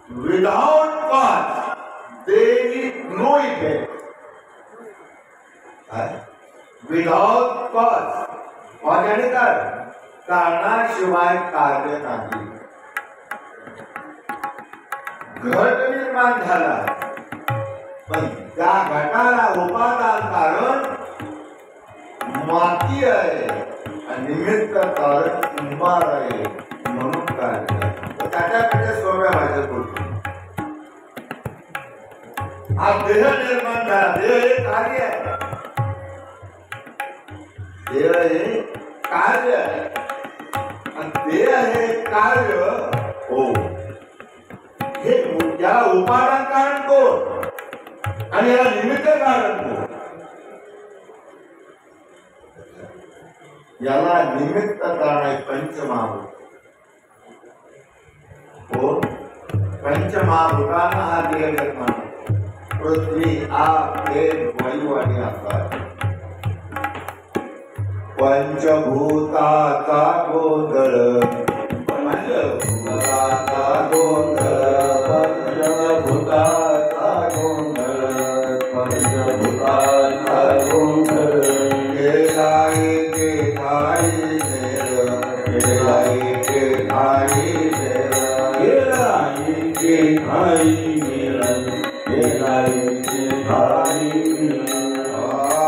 without cause there is no effect. Without cause, म्हणजे काय? कारणाशिवाय कार्य नाही. घट निर्माण झाला पण त्या घटाला उपादान कारण माती आहे आणि निमित्त कारण कुंभार आहे म्हणून कार्य. त्याच्यापेक्षा सोप्या भाषेत बोलतो. हा देह निर्माण झाला. देह हे कार्य आहे. देह हे कार्य आहे आणि देह हे कार्य हो हे याला उपादान कारण कोण आणि याला निमित्त कारण कोण? याला निमित्त कारण आहे पंचमहाभूत. कोण? पंचमहाभूतांना हा देह निर्माण. पृथ्वी, आप, तेज, वायू आणि आकाश. पंचभूताचा गोंधळ. पंचभूताचा गोंधळ. पंचभूताचा गोंधळ. पंचभूताचा गोंधळ. केलाय के ठाई नेर. केलाय के ठाई नेर. केलाय के ठाई नेर. केलाय के ठाई नेर.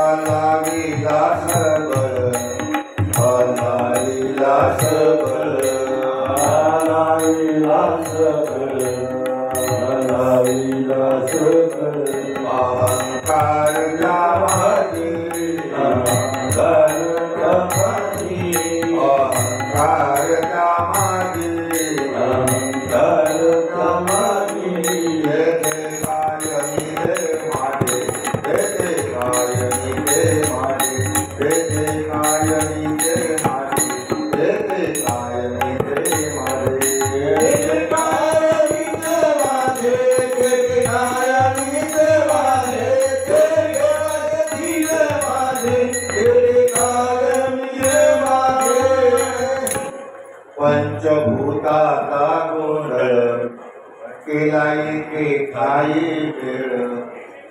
आलाविला सबळ. आलाविला सबळ. आलाविला सबळ. आलाविला सबळ. अहंकार जामाती. अहंकार जामाती. अहंकार जामाती. अहंकार जामाती. येते काय निरे माटे. येते काय निरे माटे. येते काय निरे माटे. येते काय निरे माटे. येते काय निरे माटे. येते काय निरे माटे. येते काय निरे माटे. पंचभूताचा गोंधळ. केलाय के ठाई वेळ.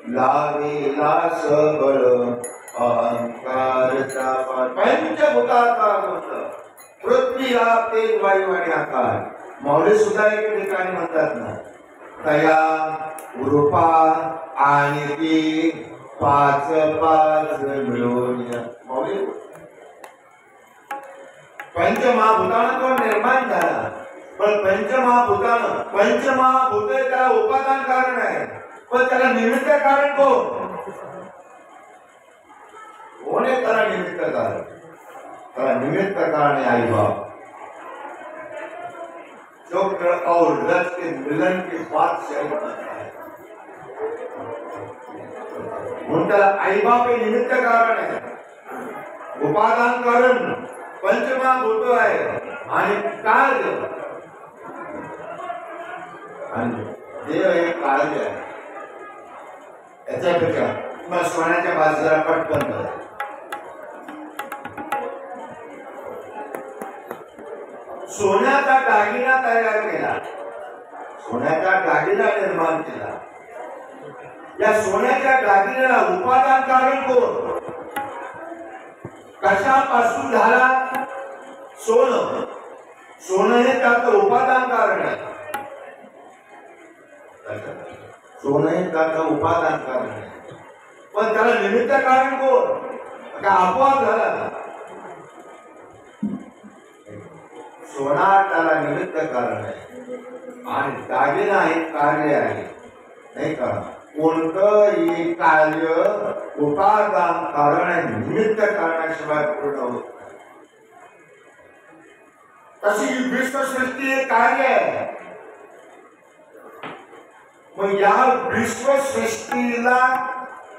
लावेला सबळ. अहंकारचा पंचभूताचा गोंधळ. पृथ्वी, आप, तेज, वायू आणि आकाश. मौली सुद्धा एक ठिकाणी म्हणतात ना, तया रूपा आणि ती पाच पाच मिळून. मौली पंचमहाभूतानं तो निर्माण झाला. पण पंचमहाभूत त्याला उपादान कारण आहे पण त्याला निमित्त कारण कोण? कोण आहे त्याला निमित्त कारण? त्याला निमित्त कारण है आई बाप. शुक्र और रज के मिलन के बाद से त्याला आई बाप हे निमित्त कारण आहे. उपादान कारण पंचमहाभूत आहे आणि कार्य आणि देव हे कार्य आहे. याच्यापेक्षा मग सोन्याच्या बाजूला पटकन करा. सोन्याचा दागिना तयार केला. सोन्याचा दागिना निर्माण केला. या सोन्याच्या दागिन्याला उपादान कारण कोण? कशापासून झाला? सोनं. सोनं हे त्याचं उपादान कारण आहे. सोनं हे त्याचं उपादान कारण आहे पण त्याला निमित्त कारण कोण? का अपवाद झाला? सोना त्याला निमित्त कारण आहे आणि दागिना हे कार्य आहे. नाही का? कोणतंही कार्य उपादान कारण आहे निमित्त कारणाशिवाय पूर्ण होत नाही. तशी विश्वसृष्टी हे कार्य आहे. मग या विश्वसृष्टीला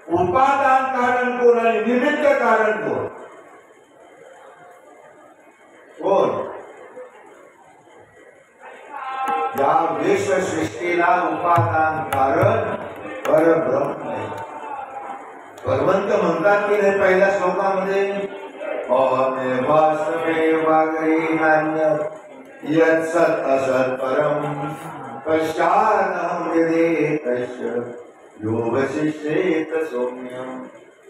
उपादान कारण कोण आणि निमित्त कारण कोण? कोण? या विश्वसृष्टीला उपादान कारण परब्रह्म आहे. भगवंत म्हणतात की नाही पहिल्या श्लोकामध्ये, अहमेवास्मेवाग्रीणान्यत् यत् सत् असत् परम् पश्चादहं यदेतस्य योगशिष्येत सौम्यम.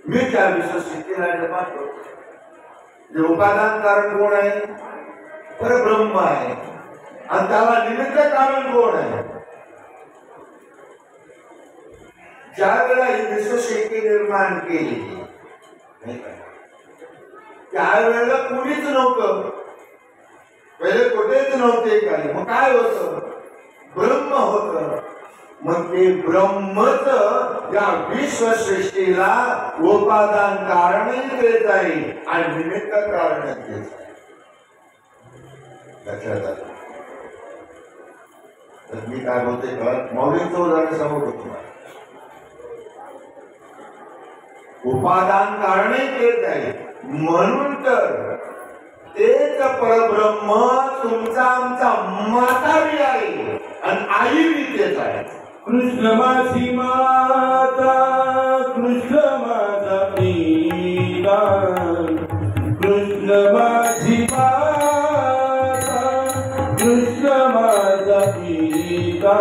मी त्या विश्वस्थितीला पाहतो. जे उपादान कारण कोण आहे? परब्रह्म आहे. आणि त्याला निमित्त कारण कोण आहे? ज्या वेळेला ही विश्वसृष्टी निर्माण केली त्यावेळेला कुणीच नव्हतं. पहिले कुठेच नव्हते काही. मग काय होतं? ब्रह्म होत. मग ते ब्रह्मच या विश्वसृष्टीला उपादान कारणही देत आहे आणि निमित्त कारण देत आहे. लक्षात आलं? तर मी काय बोलते कळत मौलिक उदाहरण समोर तुम्हाला. उपादान कारणही देत आहे म्हणून तर तेच परब्रह्म तुमचा आमचा मातावी आहे आणि आई विद्येच आहे. कृष्ण माझी माता, कृष्ण माझा पिता, कृष्ण माझी माता, कृष्ण माझा पिता,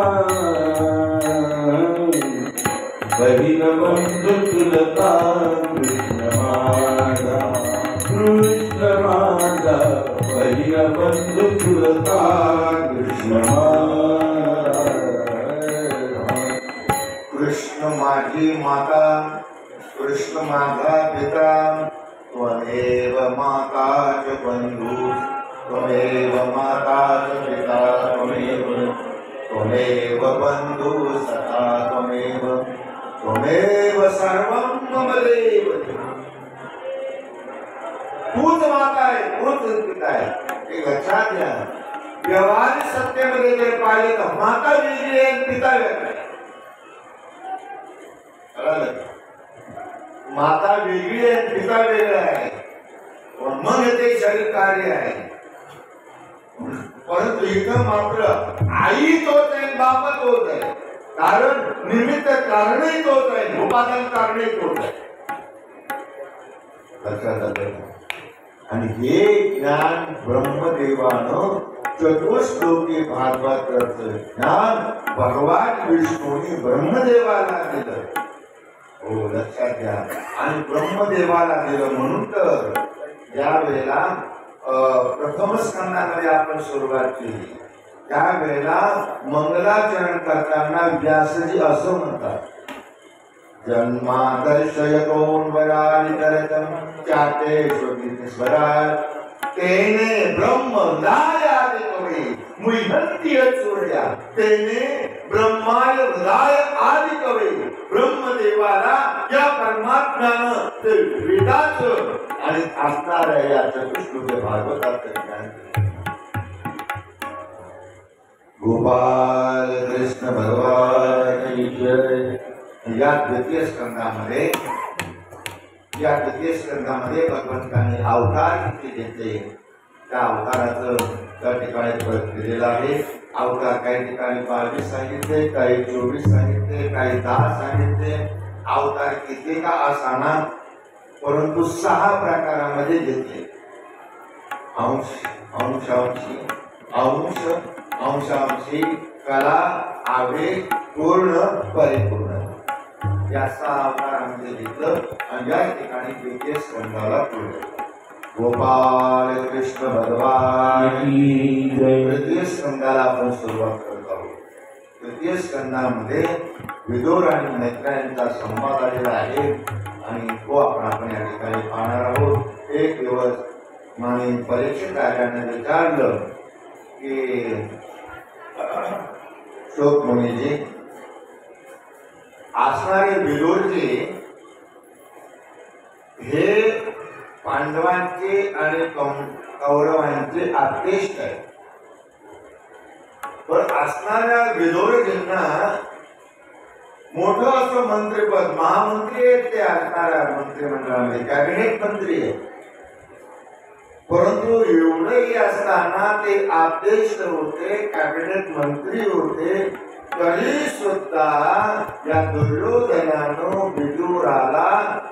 बहीण बंधू चुलता, कृष्ण माझा, कृष्ण माझा, बहीण बंधू चुलता, कृष्ण माझा. कृष्ण माझी माता, कृष्ण माझा पिता, त्वमेव माता च बंधू, त्वमेव माता च पिता, त्वमेव बंधू सखा, त्वमेव सर्वं मम देव. तूच माता आहे, तूच पिता आहे. हे लक्षात घ्या. व्यवहारिक सत्तेमध्ये जर पाहिले तर माता वेगळी आहे, पिता वेगळा आहे. माता वेगळी आहे, पिता वेगळा आहे. मग येथे शरीर कार्य आहे. परंतु इथं मात्र आई तोच आहे, बाप तोच आहे. कारण निमित्त कारणही तोच आहे, उपादान कारणही तोच आहे. लक्षात आलं? आणि हे ज्ञान ब्रह्मदेवानं चतुश्लोकी भागवत ज्ञान भगवान विष्णूने ब्रह्मदेवाला दिलं. हो, लक्षात घ्या. आणि ब्रह्मदेवाला दिलं म्हणून तर या वेळेला प्रथम स्कंदामध्ये आपण सुरुवात केली. त्यावेळेला मंगलाचरण करताना व्यासजी असं म्हणतात, जन्मादर्शयतोन्वरालितरतं चाते स्वराज तेने ब्रह्म हृदयादि कवे मुह्यन्ति सूर्या. तेने ब्रह्माय हृदय आदि कवे. ब्रह्मदेवाला या परमात्म्यानं ते वेदाचं आणि असणाऱ्या या चतुश्लोकी भागवताचं ज्ञान दिलं. गोपाल कृष्ण भगवान की जय. या द्वितीय स्कंदामध्ये भगवंताने अवतार किती घेतले त्या अवताराचं त्या ठिकाणी फरक दिलेला आहे. अवतार काही ठिकाणी 22 सांगितले, काही 24 सांगितले, काही 10 सांगितले. अवतार किती का असाना, परंतु 6 प्रकारामध्ये घेतले. अंश, अंशांशी, अंश, अंशांशी, कला, आवेश, पूर्ण, परिपूर्ण या 6 अवतारांमध्ये घेतलं आणि या ठिकाणी द्वितीय स्कंदाला ठेवलं. गोपाल कृष्ण भगवान की जय. तृतीय स्कंदाला आपण सुरुवात करत आहोत. तृतीय स्कंदामध्ये विदुर आणि मैत्रेयांचा संवाद आलेला आहे आणि तो आपण या ठिकाणी पाहणार आहोत. एक दिवस माने परीक्षित राजाने विचारलं की शोक मुनीजी, असणारे विदुरजी हे पांडवांचे आणि कौरवांचे आदेश आहे. पण असणाऱ्या विदुरजींना मोठं असं मंत्रिपद, महामंत्री आहेत ते असणाऱ्या मंत्रिमंडळामध्ये, कॅबिनेट मंत्री आहे. परंतु एवढंही असताना ते आदेश होते, कॅबिनेट मंत्री होते, तरी सुद्धा या दुर्योधनानं विदुराला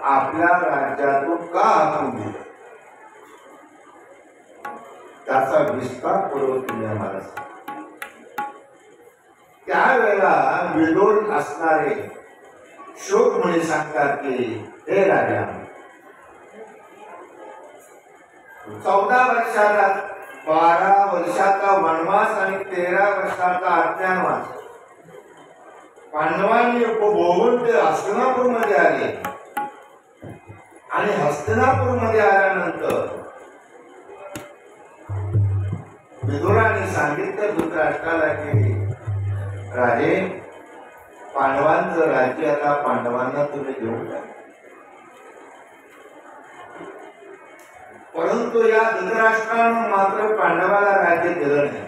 आपल्या राज्यातून का हाकून दिलं त्याचा विस्तार पूर्वक तुम्ही आम्हाला त्यावेळेला विदोड असणारे शोकमुनी सांगतात की हे राजा, 14 वर्षाचा 12 वर्षाचा वनवास आणि 13 वर्षाचा अज्ञानवास पांडवांनी उपभोगून ते हस्तिनापूर मध्ये आले आणि हस्तिनापूर मध्ये आल्यानंतर विदुराने सांगितलं धृतराष्ट्राला की राजे, पांडवांचं राज्य आता पांडवांना तुम्ही घेऊन जा. परंतु या धृतराष्ट्रानं मात्र पांडवाला राज्य दिलं नाही.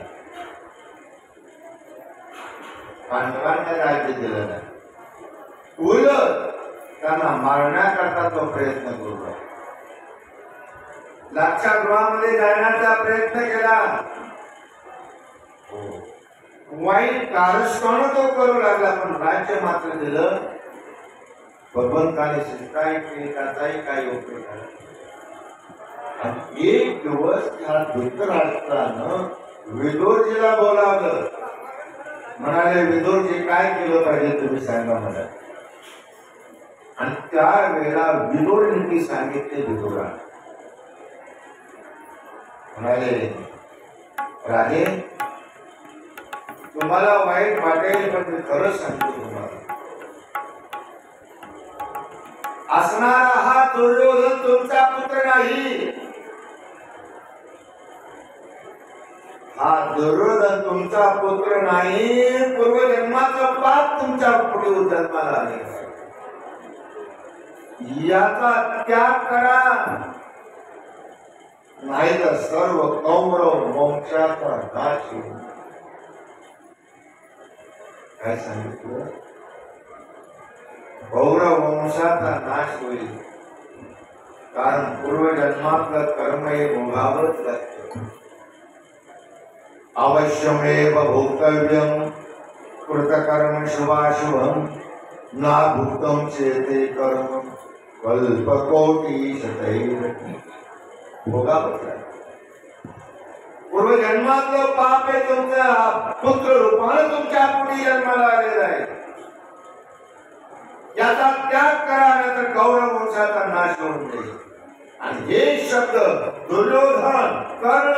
पांडवांना राज्य दिलं नाही. उलट त्यांना मारण्याकरता तो प्रयत्न करू लाक्षागृहामध्ये जाण्याचा प्रयत्न केला. वाईट कारस्थान तो करू लागला, पण राज्य मात्र दिलं. भगवंताने शिष्टाई केली, त्याचाही काही उपयोग झाला. आणि एक दिवस त्या धृतराष्ट्रानं विदुरजीला बोलावलं. म्हणाले, विदुरजी काय केलं पाहिजे तुम्ही सांगा मला. आणि त्यावेळेला विदुरजींनी सांगितले विदुरा म्हणाले, राजे तुम्हाला वाईट वाटेल, पण मी खरंच सांगतो तुम्हाला, असणारा हा दुर्योधन तुमचा पुत्र नाही. हा दुर्योधन तुमचा पुत्र नाही, पूर्वजन्माचं पाप तुमच्या पुढे जन्माला आले. याचा त्याग करा, नाही तर सर्व कौरव वंशाचा नाश होईल. काय सांगितलं? कौरव वंशाचा नाश होईल, कारण पूर्वजन्मातलं कर्म हे भोगावंच लागतं. अवश्यमेव भोक्तव्यम कृतकर्म शुभाशुभम ना भुक्तम चेते कर्म कल्पकोटी शतैर. भोगावंच लागतं. पूर्वजन्मातलं पाप हे तुमच्या पुत्र रूपानं तुमच्या पुढे जन्माला आलेलं आहे. याचा त्याग करा, नाहीतर कौरव वंशाचा नाश होऊन जाईल. आणि हे शब्द दुर्योधन, कर्ण,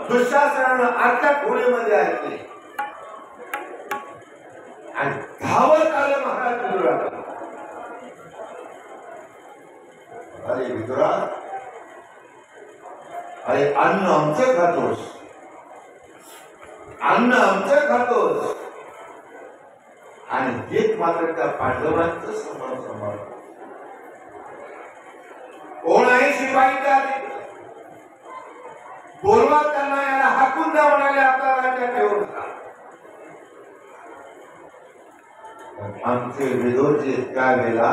दुःशासनानं आजच्या खोलीमध्ये ऐकले आणि धावत आले महाराज विदुराला. अरे विदुरा, अरे अन्न आमचं खातोस, अन्न आमचं खातोस, आणि हेच मात्र त्या पांडवांचं समोर कोण आहे शिपाई त्यात बोलवा त्यांना, याला हाकून द्या म्हणाले, आपला राज्य ठेवून. आमचे विदुरजी त्यावेळेला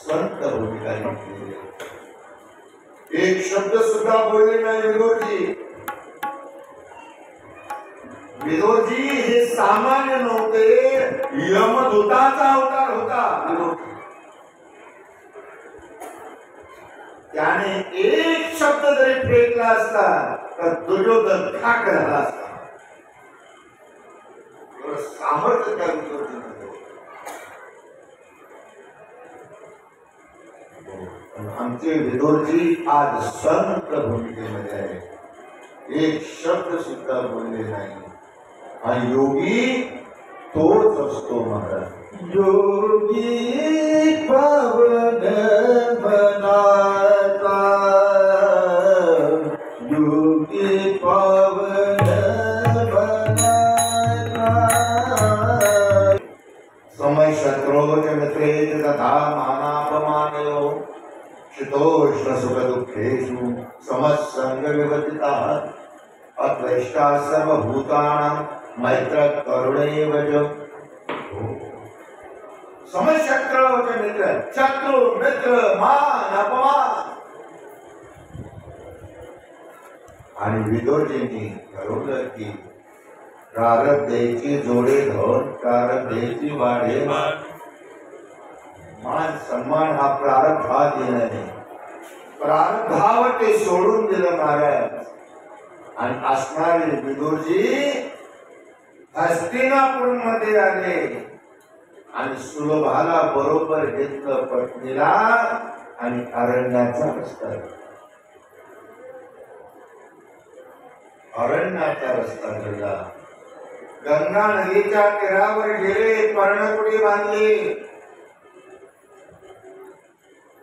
संत भूमिका घेतली. एक शब्द सुद्धा बोलले नाही विदुरजी. विदुरजी हे सामान्य नव्हते, यमदूताचा अवतार होता. त्याने एक शब्द जरी फेकला असता तर दुर्योधन ठाक झाला असता. सामर्थ्य त्या विदुरजीने. आमचे विदुरजी आज संत भूमिकेमध्ये आहे. एक शब्द सुद्धा बोलले नाही. आणि योगी तोच असतो महाराज. योगी पावन बनाता, योगी पावन बनाता. समय शत्रोज मित्रे तथा मानापमानयो शीतोष्ण सुख दुःखेषु समसंग विवर्जिताः अद्वेष्टा सर्वभूतानां मैत्र करुणैव च. समशत्रू मित्र, शत्रु मित्र, मान अपमान. आणि विदुरजींनी ठरवलं की प्रारब्धेची जोडे धन, प्रारब्धेची वाढे मान. मान सन्मान हा प्रारब्धात येणे, प्रारब्धावर ते सोडून दिलं महाराज. आणि असणारे विदुरजी हस्तिनापूर मध्ये आले आणि सुलभाला बरोबर घेतलं पत्नीला आणि अरण्याचा रस्ता धरला. गंगा नदीच्या तीरावर गेले, पर्णकुटी बांधली.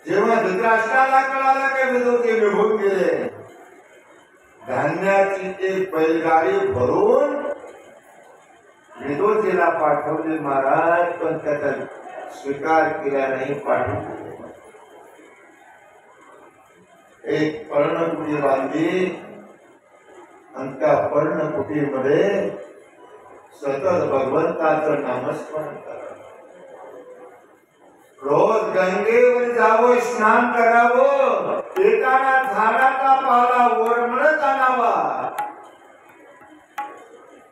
जेव्हा धृतराष्ट्राला कळालं की विदुरजी निघून गेले, धान्याची एक बैलगाडी भरून विदुरजीला पाठवली महाराज, पण त्याचा स्वीकार केला नाही. पाठवली एक पर्णकुटी बांधली आणि त्या पर्णकुटीमध्ये सतत भगवंताचं नामस्मरण करा. रोज गंगेवर जावं, स्नान करावं, येताना झाडाचा पाला ओरमळत आणावा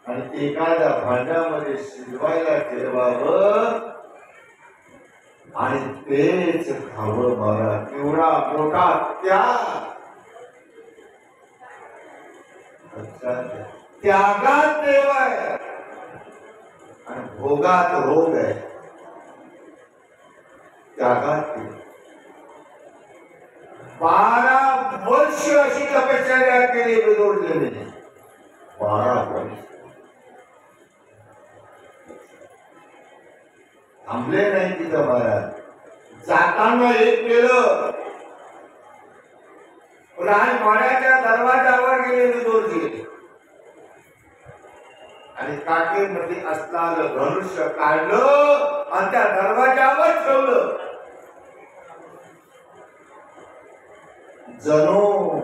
आणि एखाद्या भांड्यामध्ये शिजवायला ठेवावं आणि तेच खावं. मला एवढा मोठा त्याग, त्यागात देव आहे आणि भोगात रोग आहे. त्यागात 12 वर्ष अशी तपश्चर्या केली विदुरजीने. 12 वर्ष थांबले नाही तिथं महाराज. जाताना एक केलं, राजवाड्याच्या दरवाजावर गेले विदुरजी आणि काठीमध्ये असणारं धनुष्य काढलं आणि त्या दरवाजावर ठेवलं. जणू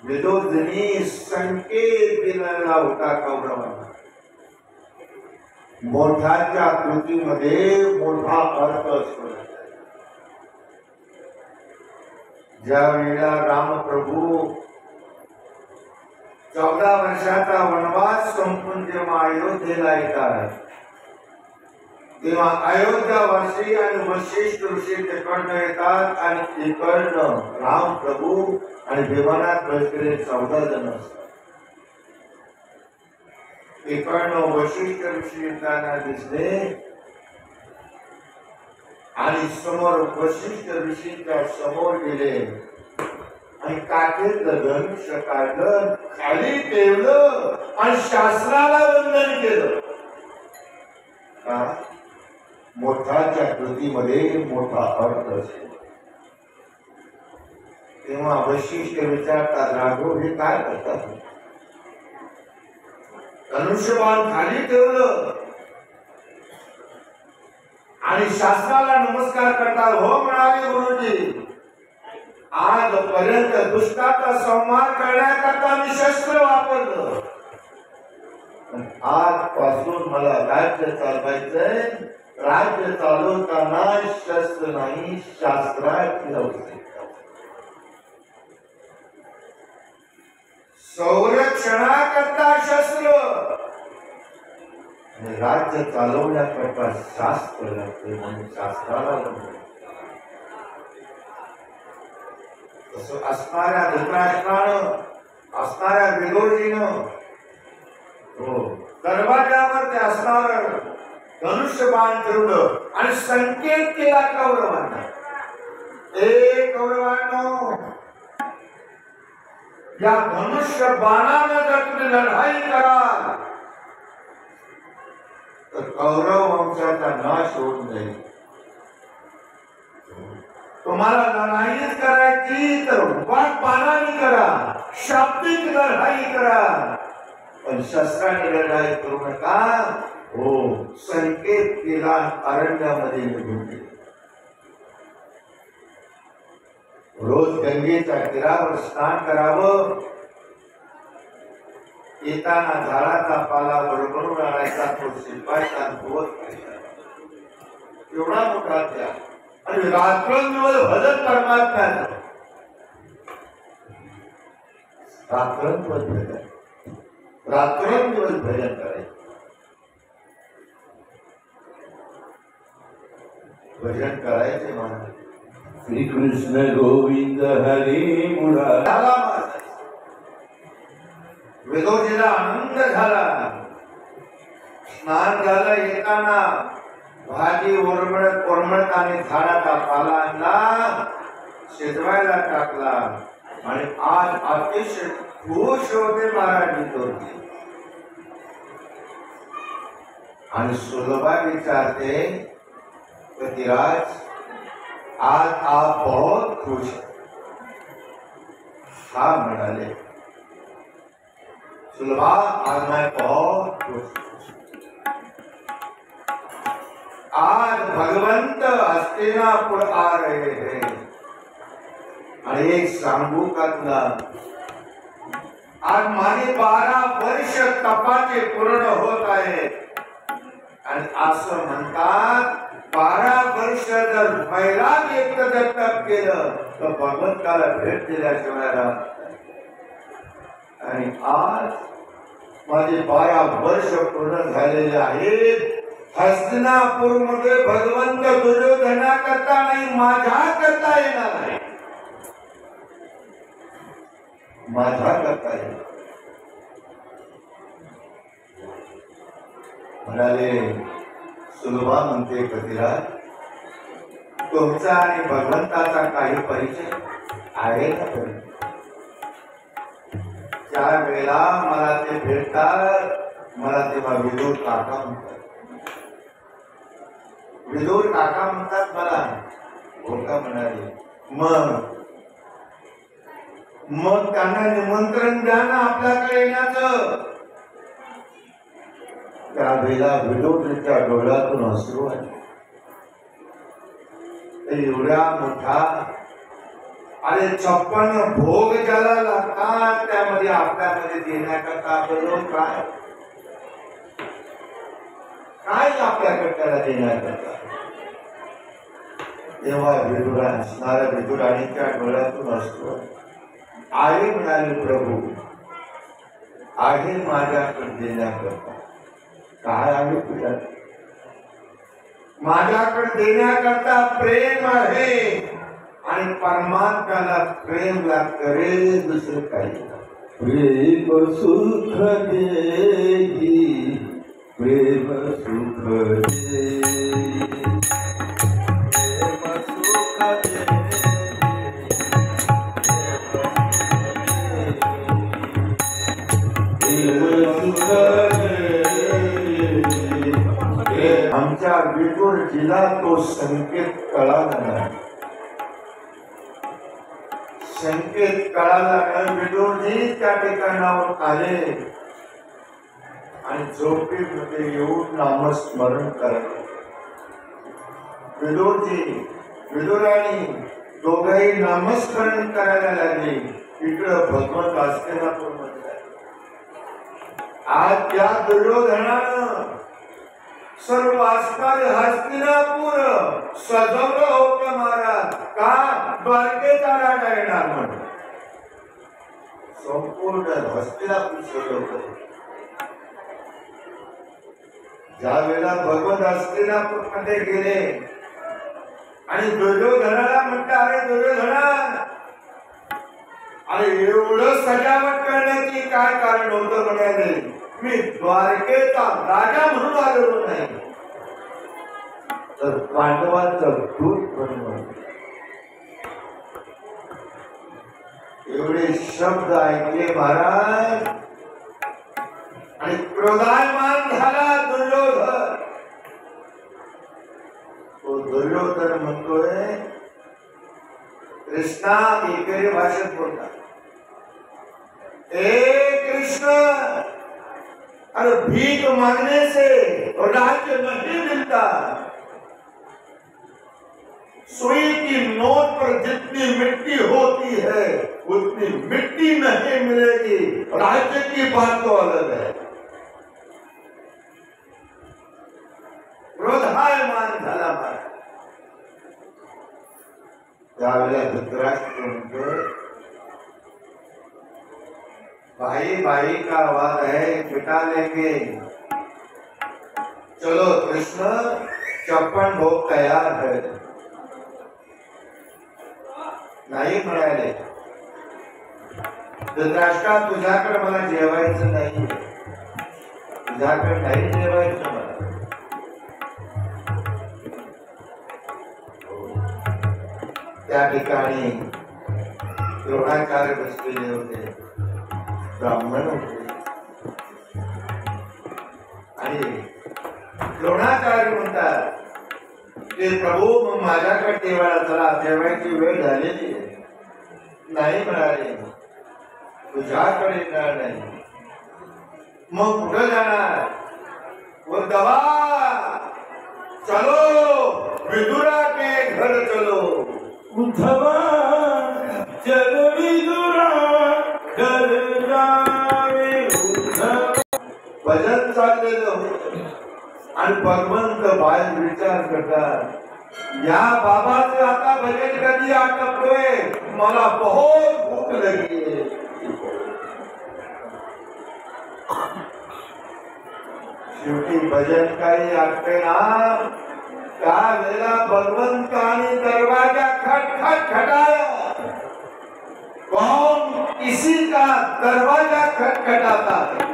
विदुरजींनी संकेत दिलेला होता कौरवांना. मोठाच्या कृतीमध्ये मोठा अर्थ असतो. ज्या वेळेला रामप्रभू 14 वर्षाचा वनवास संपून जेव्हा अयोध्येला येतात, तेव्हा अयोध्यावासी आणि वशिष्ठ ऋषी तिकडनं येतात आणि इकडनं रामप्रभू आणि विमानात बसलेले 14 जण असतात. इकडनं वशिष्ठ ऋषी येताना दिसले आणि समोर वशिष्ठ ऋषीच्या समोर गेले आणि काठीतलं धनुष्य काढलं, खाली ठेवलं आणि शास्त्राला वंदन केलं. मोठाच्या कृतीमध्ये मोठा अर्थ असतो. तेव्हा वशिष्ठ विचारतात, राघव हे काय करतात? धनुष्यबाण खाली ठेवलं आणि शास्त्राला नमस्कार करतात. हो म्हणाले गुरुजी, आजपर्यंत दुष्टाचा संहार करण्याकरता मी शस्त्र वापरलं, आजपासून मला राज्य चालवायचंय. राज्य चालवताना शस्त्र नाही, शास्त्राची आवश्यकता. संरक्षणाकरता शस्त्र आणि राज्य चालवण्याकरता शास्त्र लागते, म्हणून शास्त्राला तसं असणाऱ्या धृतराष्ट्रानं, असणाऱ्या विदुरजीनं दरवाजावर ते असणार धनुष्यबाण ठेवलं आणि संकेत केला कौरवांना. कौरवांनो, या धनुष्य बाणानं जर तुम्ही लढाई कराल तर कौरव वंशाचा नाश होऊन जाईल. तुम्हाला लढाईच करायची तर वाट बाणाने करा, शाब्दिक लढाई करा, पण शस्त्राने लढाई करू नका. हो, संकेत केला, अरण्यामध्ये निघून गेले. रोज गंगेच्या तीरावर स्नान करावं, येताना झाडाचा पाला बरोबरून आणायचा, तो शिपायचा धुवत खायचा. एवढा मोठा त्याग आणि रात्रंदिवस भजन परमात्म्याचं. रात्रंदिवस भजन करायचं. भजन करायचे महाराज. श्री कृष्ण गोविंद हरे मुरारी. विदुरजीला आनंद झाला. स्नान झालं येताना भाजी ओरमळत आणि झाडाचा पाला आणला, शिजवायला टाकला आणि आज अतिशय खुश होते महाराज विठोरजी. आणि सुलभा विचारते, पतिराज आज आप बहुत खुश हैं. हा म्हणाले, सुलभा आज मैं बहुत खुश हूं. आज भगवंत हस्तिनापुर आ रहे हैं. आणि एक सांगू का तुला, आज माझे 12 वर्ष तपाचे पूर्ण होत आहे. आणि असं म्हणतात 12 वर्ष जर वैराग एकत्र तप केलं तर भगवंताला भेट दिल्याशिवाय राहत नाही. आणि आज माझे 12 वर्ष पूर्ण झालेले आहेत. हस्तिनापूर मध्ये भगवंत दुर्योधना करता नाही, माझ्या करता येणार आहे. माझ्या करता येणार. म्हणाले, सुलभा म्हणते, पतिराज तुमचा आणि भगवंताचा काही परिचय आहे का? ज्या वेळेला मला ते भेटतात मला तेव्हा विदूर काका म्हणतात. विदूर काका म्हणतात मला. हो का? म्हणाले, मग त्यांना निमंत्रण द्या ना आपल्याकडे येण्याचं. त्यावेळेला विदूरच्या डोळ्यातून अश्रू आले. एवढ्या मोठा आणि 56 भोग ज्याला लागतात त्यामध्ये आपल्यामध्ये देण्याकरता आपण काय काय आपल्याकडे त्याला देण्याकरता. तेव्हा विदुरा हसणाऱ्या विदुराणीच्या डोळ्यातून असतो. आहे म्हणाले, प्रभू आहे माझ्याकडे देण्याकरता. काय आहे तुझ्या? माझ्याकडे देण्याकरता प्रेम आहे. आणि परमात्म्याला प्रेम लागते, दुसरे काही. प्रेम सुख देगी, प्रेम सुख देगी, प्रेम सुख देगी, प्रेम सुख देगी. आमच्या विदुरजीला तो संकेत कळाला नाही. संकेत कळाला नाही. विदुरजी त्या ठिकाणावर आले आणि झोपेमध्ये येऊन नामस्मरण करत. विदुरजी विदुराणी दोघंही नामस्मरण करायला लागले. इकडं भगवंत हस्तिनापूर मध्ये. आज त्या दुर्योधनानं सर्व असणारे हस्तिनापूर सजवलं होतं महाराज. का? द्वारकेचा राजा येणार म्हणून संपूर्ण हस्तिनापूर सजवलं. ज्या वेळेला भगवंत हस्तिनापूर मध्ये गेले आणि दुर्योधनाला म्हणते, अरे दुर्योधना, अरे एवढं सजावट करण्याची काय कारण होतं? म्हणाले, मी द्वारकेचा राजा म्हणून आलेलो नाही, तर पांडवांचं दूत म्हणून. एवढे शब्द ऐकले महाराज आणि क्रोधायमान झाला दुर्योधन. तो दुर्योधन म्हणतोय, कृष्णा एकेरी भाषेत बोलतात, ए कृष्ण, अरे भीख मांगने से राज्य नहीं मिलता. सुई की नोक पर जितनी मिट्टी होती है उतनी मिट्टी नहीं मिलेगी. राज्य की बात तो अलग है. क्रोधायमान झाला महाराज. त्यावेळेला धृतराष्ट्र म्हणतो, भाई भाई का वाद है, मिटा लेंगे. चलो कृष्ण, 56 भोग तयार है. नाही म्हणाले, धृतराष्ट्रा तुझ्याकडे मला जेवायचं नाही. तुझ्याकडे काही ठेवायचं मला. त्या ठिकाणी द्रोणाचार्य बसलेले होते, ब्राह्मण होते. आणि द्रोणाचार्य म्हणतात ते प्रभू मग माझ्याकडे देवाला चला, जेवायची वेळ झालेली आहे. नाही म्हणाले, तुझ्याकडे येणार नाही. मग कुठं जाणार? उद्धवा चलो, विदुरा के घर चलो. उद्धवा चल विदुरा घर जावे. भजन चाललेलं होतं आणि भगवंत बाहेर विचार करतात, या बाबाचं आता भजन कधी आटपतोय, मला बहुत भूक लगी आहे. शेवटी भजन काही आटते ना, त्या वेळेला भगवंताने दरवाजा खटखट खटाया. कौन किसी का दरवाजा खटखटाता है?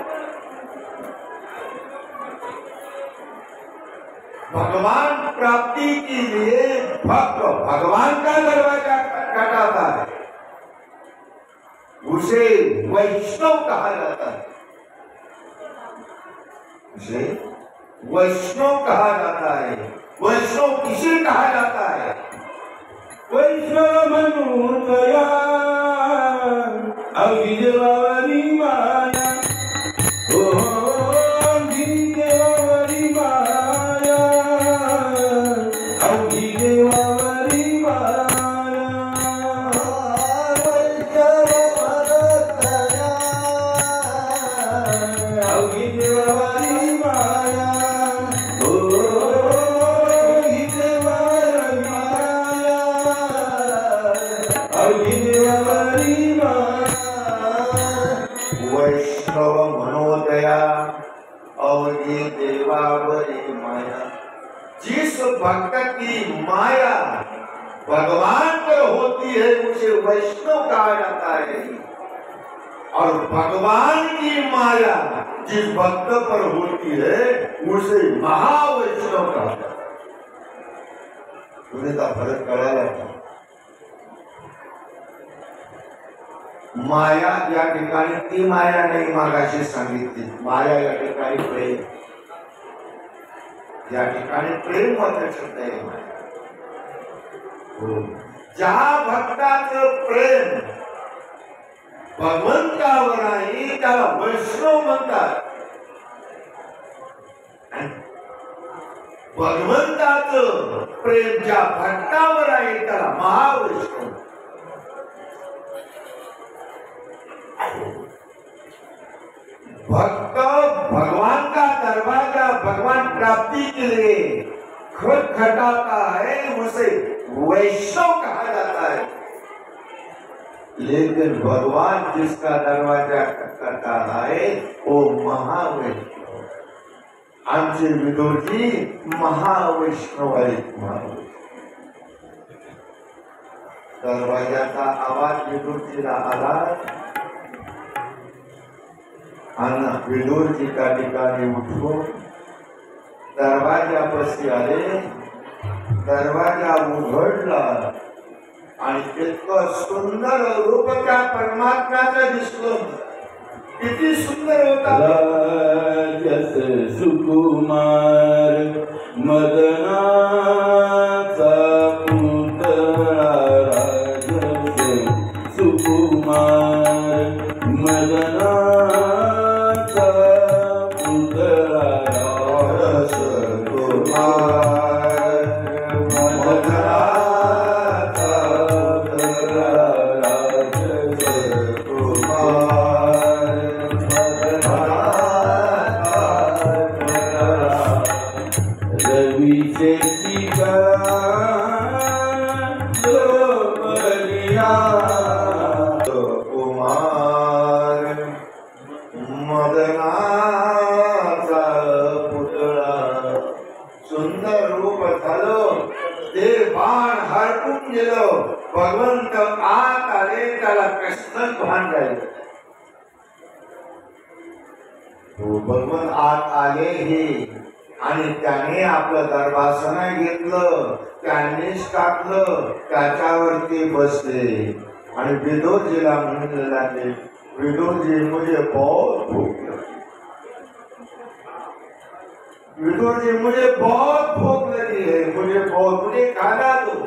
भगवान प्राप्ति के लिए भक्त भगवान का दरवाजा खटखटाता है, उसे वैष्णव कहा जाता है. उसे वैष्णव कहा जाता है. वैष्णव किसे कहा जाता है? वैष्णव म्हणून दया अविदेवावरी माया. ओ अविदेवावरी माया, अविदेवावरी माया. अविदेवावरी माया. वैष्णव मनोदया अवधि देवावरी माया. जिस भक्त की माया भगवान पर होती है उसे वैष्णव कहा जाता है, और भगवान की माया जिस भक्त पर होती है उसे महावैष्णव कहा जाता है. तुम्हें का फर्क कळाला का? माया या ठिकाणी ती माया नाही, मागाशी सांगितली माया या ठिकाणी प्रेम. या ठिकाणी प्रेम होत शब्द आहे माया. ज्या भक्ताचं प्रेम भगवंतावर आहे त्याला वैष्णव म्हणतात. भगवंताचं प्रेम ज्या भक्तावर आहे त्याला महावैष्णव. भक्त भगवान का दरवाजा भगवान प्राप्ति के लिए खटखटाता है, उसे वैष्णव कहा जाता है. लेकिन भगवान जिसका दरवाजा खटखटाता है वो महावैष्णव. आमचे विदुरजी महावैष्णव आहेत. महावैष्णव दरवाजाचा आवाज विदुरजीला आला आणि विदुरजी त्या ठिकाणी उठून दरवाजापाशी आले. दरवाजा उघडला आणि इतकं सुंदर रूप त्या परमात्म्याचं दिसलं. किती सुंदर होता. राजस सुकुमार मदनाचा पुतळा. राजस सुकुमार मदनाचा पुतळा. राजस कुमार मदनाचा पुतळा. राजस कुमार रवीचे कुमार मदनाचा पुतळा. सुंदर रूप झालं. ते बाण हरपून गेलं. भगवंत आत आले. त्याला कृष्ण भान झाले. भगवान आत आले हे आणि त्याने आपलं गर्भासन घेतलं, त्यांनीच टाकलं, त्याच्यावरती बसले आणि विदुरजीला म्हणले लागले, विदुरजी मुझे बहुत भूख लगी, विदुरजी मुझे बहुत भूख लगी है, मुझे खाना दो।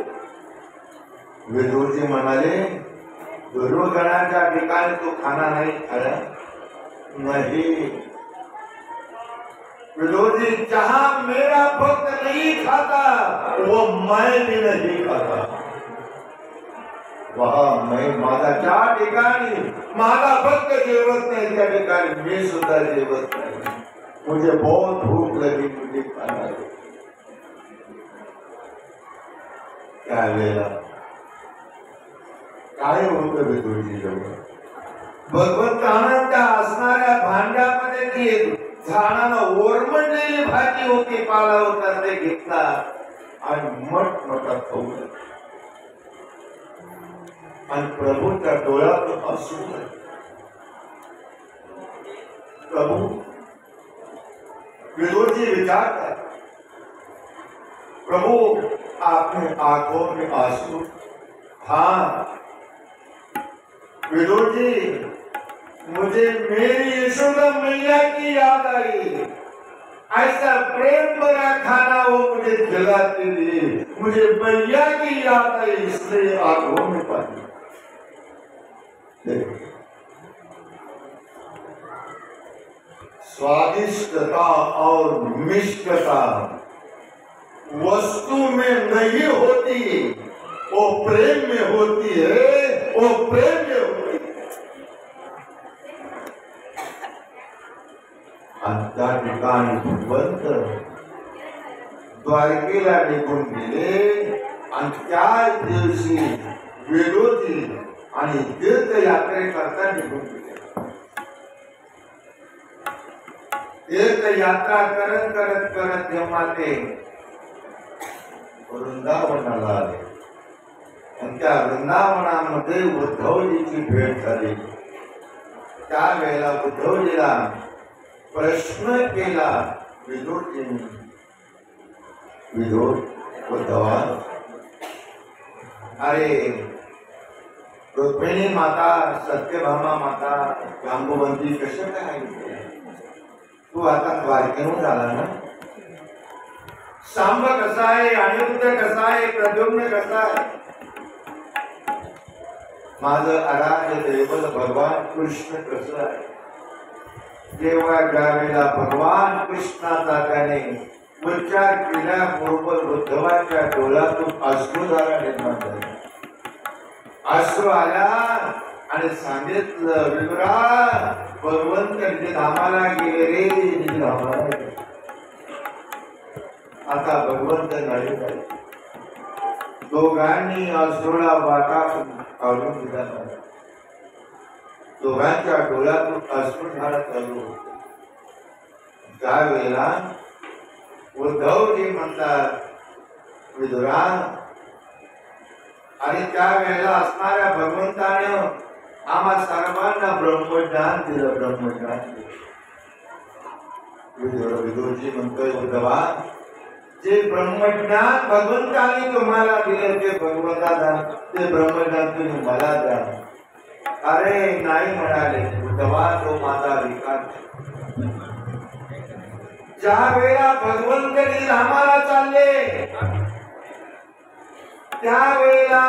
विदुरजी म्हणाले, दुर्योधनाच्या ठिकाणी तू खाना नाही खाया? नहीं विदुरजी, जहां मेरा भक्त नहीं खाता वो मैं भी नहीं खाता, वहां मैं माझा ज्या ठिकाणी माझा भक्त जेवत नाही त्या ठिकाणी मी सुद्धा जेवत नाही, मुझे बहुत भूक लगी, मुझे खाना दो। त्यावेळेला काय होतं विदुरजी जवळ? भगवंतानं त्या असणाऱ्या भांड्यामध्ये ती झाडानं ओरमडलेली भाजी होती, पाला होता, ते घेतला आणि मोठमोठा खाऊन आणि प्रभूच्या डोळ्यातून अश्रू आले। प्रभू, विदुरजी विचार कर, प्रभु आपने आंखों में आंसू? हाँ विदुर जी, मुझे मेरी यशोदा मैया की याद आई, ऐसा प्रेम भरा खाना वो मुझे खिलाती थी, मुझे मैया की याद आई, इसलिए आंखों में पानी। स्वादिष्टता और मिष्टता वस्तु में नहीं होती, वो प्रेम में होती है, वो प्रेम में होती है। त्या ठिकाणी भगवंत द्वारकेला निघून गेले आणि त्या दिवशी विदुरजी आणि तीर्थयात्रेकरता निघून गेले। तीर्थयात्रा करत करत करत जेव्हा ते वृंदावनाला आले आणि त्या वृंदावनामध्ये उद्धवजीची भेट झाली, त्यावेळेला उद्धवजीला प्रश्न केला विदुरजींनी, विदुर उद्धवा, अरे रुक्मिणी माता, सत्यभामा माता, जांबुवंती कसं काय तू आता द्वारकेहून झाला ना? सांब कसा आहे, अनिरुद्ध कसा आहे, प्रद्युम्न कसा आहे, माझं आराध्य दैवत भगवान कृष्ण कसं आहे? तेव्हा ज्यावेळेला भगवान कृष्णाचा त्याने उच्चार केल्याबरोबर उद्धवाच्या डोळ्यातून अश्रुधारा निर्माण झाली। अश्रू आल्या आणि सांगितलं, विदुरा, भगवंत निजधामाला गेले रे, निजधामाला गेले, आता भगवंत नाही झाले। दोघांनी अश्रूला वाटा काढून दिला, दोघांच्या डोळ्यातून अश्रुधारा चालू होती। त्यावेळेला उद्धवजी म्हणतात, विदुरा, आणि त्यावेळेला असणाऱ्या भगवंताने आम्हा सर्वांना ब्रह्मज्ञान दिलं, ब्रह्मज्ञान दिलं। विदुरजी म्हणतोय, उद्धवा, जे ब्रह्मज्ञान भगवंताने तुम्हाला दिले ते भगवंताला, ते ब्रह्मज्ञान तुम्ही मला द्या। अरे नाही म्हणाले, उद्धवा, तो माझा विकार। ज्या वेळेला भगवंत निजधामाला चालले त्यावेळेला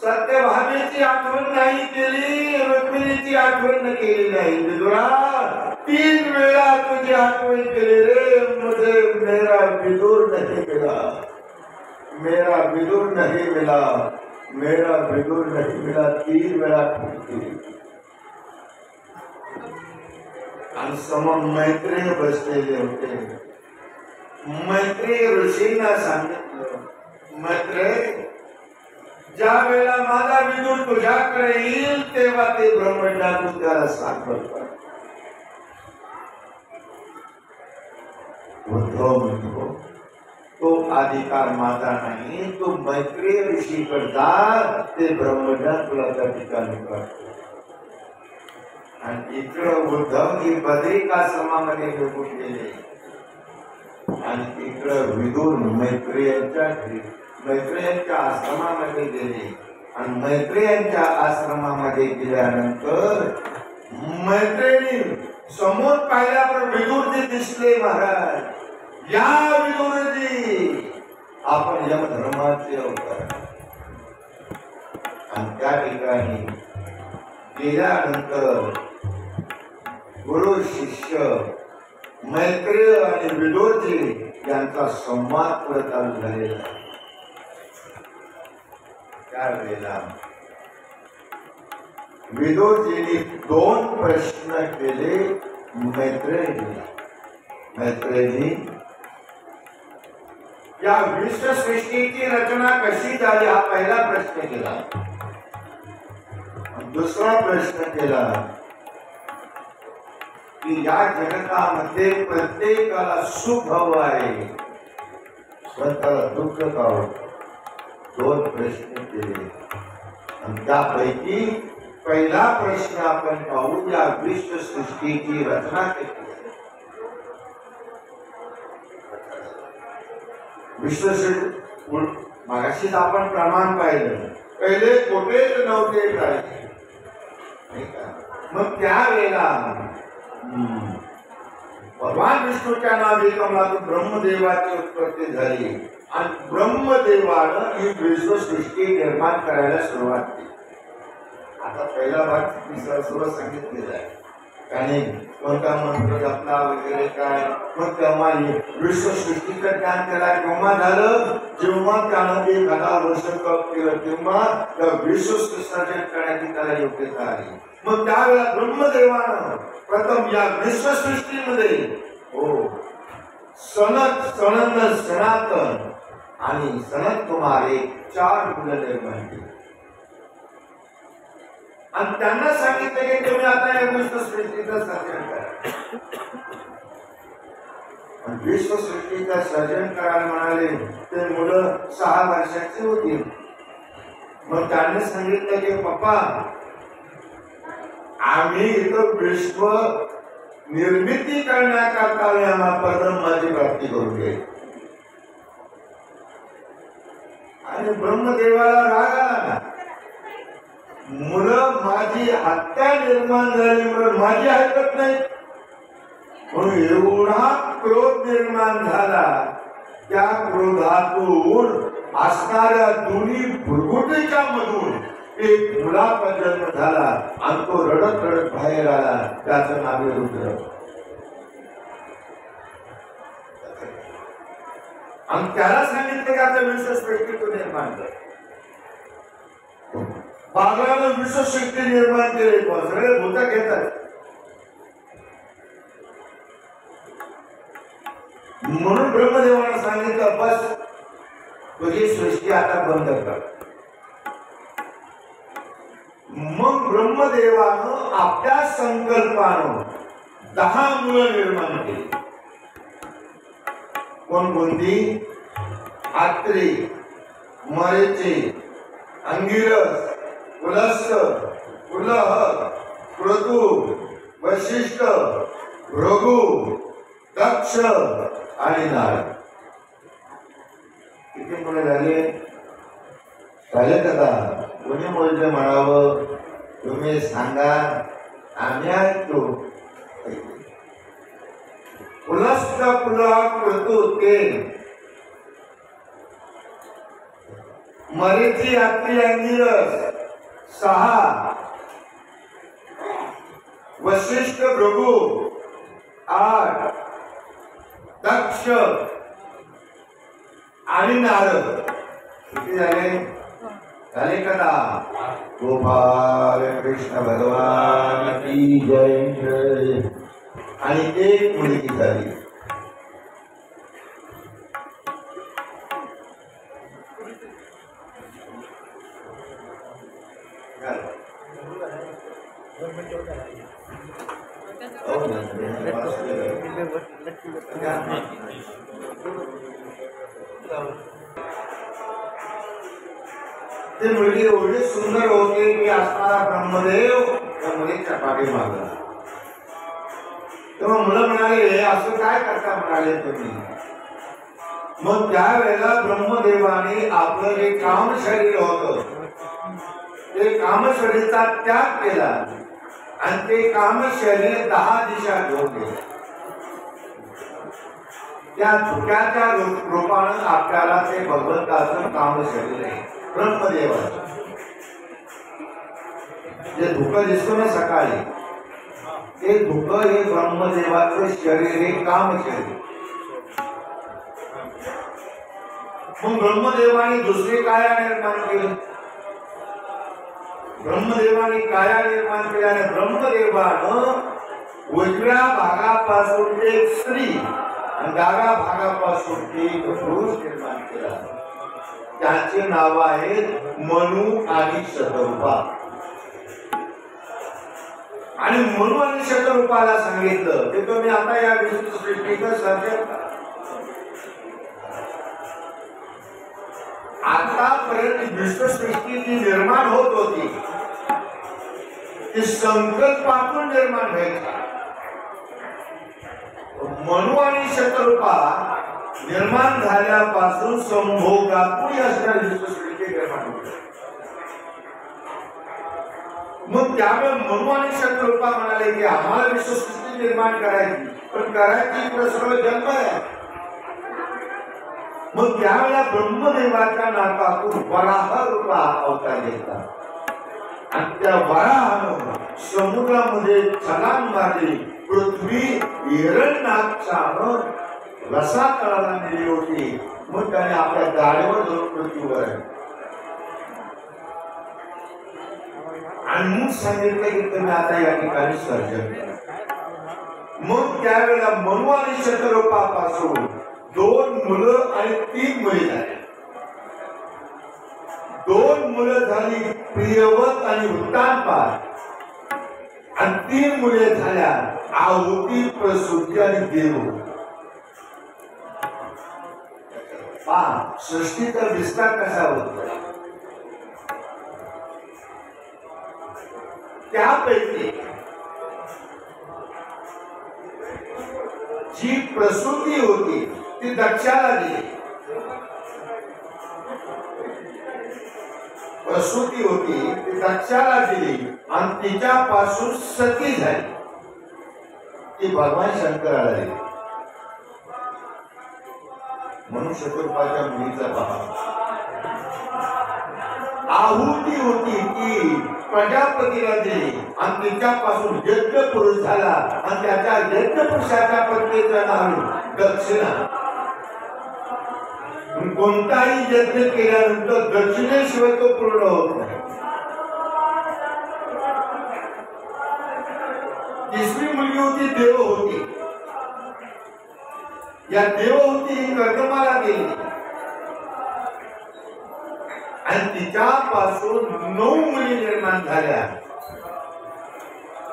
सत्यभामेची आठवण नाही केली, रुक्मिणीची आठवण केली नाही। विदुरा, 3 वेळा तुझी आठवण केली रे, मुझे मेरा विदुर नहीं मिला, मेरा विदुर नहीं मिला, मेरा विदुर नहीं मिला, 3 वेळा केली। आणि समोर मैत्रेय बसलेले होते, मैत्रेय ऋषींना सांगितलं, मैत्रेय, ज्या वेळेला माझा विदुर तुझ्याकडे येईल तेव्हा ते ब्रह्मज्ञान तू त्याला सांगत। उद्धव म्हणतो, तो अधिकार माझा नाही, तो मैत्रेय ऋषीकडे जा, ते ब्रह्मज्ञान तुला त्या ठिकाणी करतो। आणि इकडं उद्धवजी बद्रिकाश्रमामध्ये निघून गेले आणि इकडं विदुर मैत्रेयांच्या आश्रमामध्ये गेले आणि मैत्रेयांच्या आश्रमामध्ये गेल्यानंतर मैत्रिणी समोर पाहिल्यावर विदुरजी दिसले. महाराज, या विदुरजी, आपण यमधर्माचे अवतार. आणि त्या ठिकाणी गेल्यानंतर गुरु शिष्य मैत्रेय आणि विदुरजी यांचा संवाद पुढे चालू झालेला. त्यावेळेला विदुरजींनी 2 प्रश्न केले मैत्रेयीला. मैत्रेयी, या विश्वसृष्टीची रचना कशी झाली हा पहिला प्रश्न केला. दुसरा प्रश्न केला की या जगतामध्ये प्रत्येकाला सुख हवं आहे, स्वतःला दुःख का होतं. 2 प्रश्न केले आणि त्यापैकी पहिला प्रश्न आपण पाहू, या विश्वसृष्टीची रचना केली. विश्वसृष्टी मागाशीच आपण प्रमाण पाहिलं, पहिले कुठेच नव्हते राहिले. मग त्यावेळेला भगवान विष्णूच्या नाभी कमलातून ब्रह्मदेवाची उत्पत्ती झाली आणि ब्रह्मदेवानं ही विश्वसृष्टी निर्माण करायला सुरुवात केली. आता पहिला भाग सुरुवात सांगितलेला आहे आणि कोणता मंत्र जपला वगैरे काय. मग तेव्हा विश्वसृष्टीचं ज्ञान त्याला केव्हा झालं, जेव्हा त्यानं 1000 वर्ष तप केलं, तेव्हा त्या विश्वसृष्टी करण्याची त्याला योग्यता आली. मग त्यावेळेला ब्रह्मदेवानं प्रथम या विश्वसृष्टीमध्ये सनातन आणि सनत कुमार 4 मुलं निर्माण केली आणि त्यांना सांगितलं की तुम्ही आता या विश्वसृष्टीचं सर्जन करा. विश्वसृष्टीचं सर्जन करायला म्हणाले. ते मुलं 6 वर्षाची होती. मग त्यांनी सांगितलं की पप्पा, आम्ही इथं विश्व निर्मिती करण्याकरता आम्हाला परब्रह्माची प्राप्ती करून घे. आणि ब्रह्मदेवाला राग आला, मुलं माझी हत्या निर्माण झाली म्हणून माझी ऐकत नाही, म्हणून एवढा क्रोध निर्माण झाला. त्या क्रोधातून असणाऱ्या दोन्ही भुरगुटीच्या मधून एक मुलाचा जन्म झाला आणि तो रडत रडत बाहेर आला. त्याचं नाव रुद्र. आणि त्याला सांगितलं की आता विश्वसृष्टी तू निर्माण कर. बागरानं विश्वसृष्टी निर्माण केली. सगळे भूत घेतात. म्हणून ब्रह्मदेवानं सांगितलं, बस तुझी सृष्टी आता बंद कर. मग ब्रह्मदेवानं आपल्या संकल्पानं 10 मुलं निर्माण केली. कोणकोणती? आत्री, मरीची, अंगिरस, पुलस्त्य, पुलह, क्रतु, वशिष्ठ, भृगु, दक्ष आणि नारद. किती मुलं झाले? झाले का? कोणी बोलते म्हणावं, तुम्ही सांगा, आम्ही ऐकतो. पुलस्त्य, पुलह, क्रतु 3, मरीची, आत्री, अंगिरस 6, वशिष्ठ, भृगु 8, दक्ष आणि नारद. किती झाले? झाले का? गोपाल कृष्ण भगवान की जय. आणि 1 मुलगी झाली. ते मुलगी एवढी सुंदर होती की असणारा ब्रह्मदेव त्या मुलीच्या पाठीमागे तेव्हा मुलं म्हणाले असं काय करता म्हणाले तुम्ही. मग त्यावेळेला ब्रह्मदेवाने आपलं जे काम शरीर होत ते काम शरीराचा त्याग केला आणि ते काम शरीर 10 दिशा घेऊन गेले. त्या धुक्याच्या रूपानं आपल्याला ते भगवंताचं काम शरीर आहे ब्रह्मदेवाचं. जे धुकं दिसतो ना सकाळी ते धुकं हे ब्रह्मदेवाचं शरीर हे काम शरीर. मग ब्रह्मदेवाने दुसरी काया निर्माण केली. ब्रह्मदेवाने काया निर्माण केल्याने ब्रह्मदेवानं उजव्या भागापासून एक स्त्री आणि डाव्या भागापासून एक पुरुष निर्माण केला. त्याचे नाव आहेत मनु आणि शतरूपा. आणि मनु आणि शतरूपाला सांगितलं ते तुम्ही आता या सृष्टीचं सर्जन. आतापर्यंत विश्वसृष्टी जी निर्माण होत होती ती संकल्पातून निर्माण व्हायची. मनु आणि शतरूपा निर्माण झाल्यापासून संभोगातून असणारी विश्वसृष्टी निर्माण होते. मग त्यामुळे मनु आणि शतरूपा म्हणाले की आम्हाला विश्वसृष्टी निर्माण करायची, पण करायची प्रसन्न जन्म आहे. मग त्यावेळेला ब्रह्मदेवाच्या नाकातून वराह रूपा अवतार घेतला आणि त्या वराहानं समुद्रामध्ये छलांग मारली. पृथ्वी हिरण्यनाथानं रसा तळाला नेली होती. मग त्याने आपल्या गाडीवर जाऊन पृथ्वीवर आहे आणि मग सांगितलं की तुम्ही आता या ठिकाणी सर्जन करा. मग त्यावेळेला मनु आणि शतरूपापासून 2 मुलं आणि 3 मुली झाली. 2 मुलं झाली प्रियवत आणि उत्तानपाद आणि 3 मुले झाल्या आहुती, प्रसूती आणि देव. सृष्टीचा विस्तार कसा होतो. त्यापैकी जी प्रसूती होती ती दक्षाला दिली. प्रसूती होती ती दक्षाला दिली आणि तिच्यापासून सती झाली ती भगवान शंकराला दिली. म्हणून शतरूपाच्या मुलीचा पहा. आहुती होती ती प्रजापतीला दिली आणि तिच्यापासून यज्ञ पुरुष झाला आणि त्याच्या यज्ञ पुरुषाच्या पत्नीचं नाव दक्षिणा. कोणताही यज्ञ केल्यानंतर दक्षिणेशिवाय तो पूर्ण होत नाही. तिसरी मुलगी होती देवहूती. या देवहूती ही कर्दमाला गेली आणि तिच्यापासून 9 मुली निर्माण झाल्या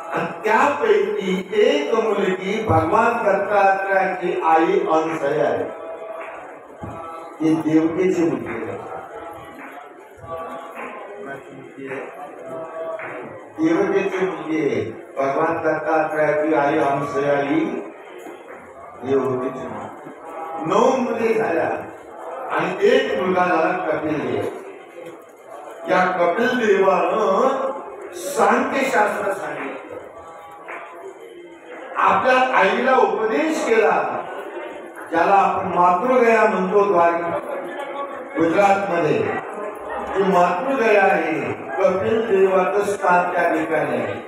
आणि त्यापैकी एक मुलगी भगवान दत्तात्रयाची आई अनसया आहे. ती देवतेची मुलगी आहे. देवतेची मुलगी आहे. भगवान दत्तात्रयाची आई अनसया ही देवतेची मुलगी. 9 मुली झाल्या आणि एक मुलगा झाला कपिल देव. या कपिल देवानं सांख्यशास्त्र सांगितलं. आपल्या आईला उपदेश केला ज्याला आपण मातृगया म्हणतो. गुजरात मध्ये ती मातृगया आहे. कपिल देवाचं स्थान त्या ठिकाणी आहे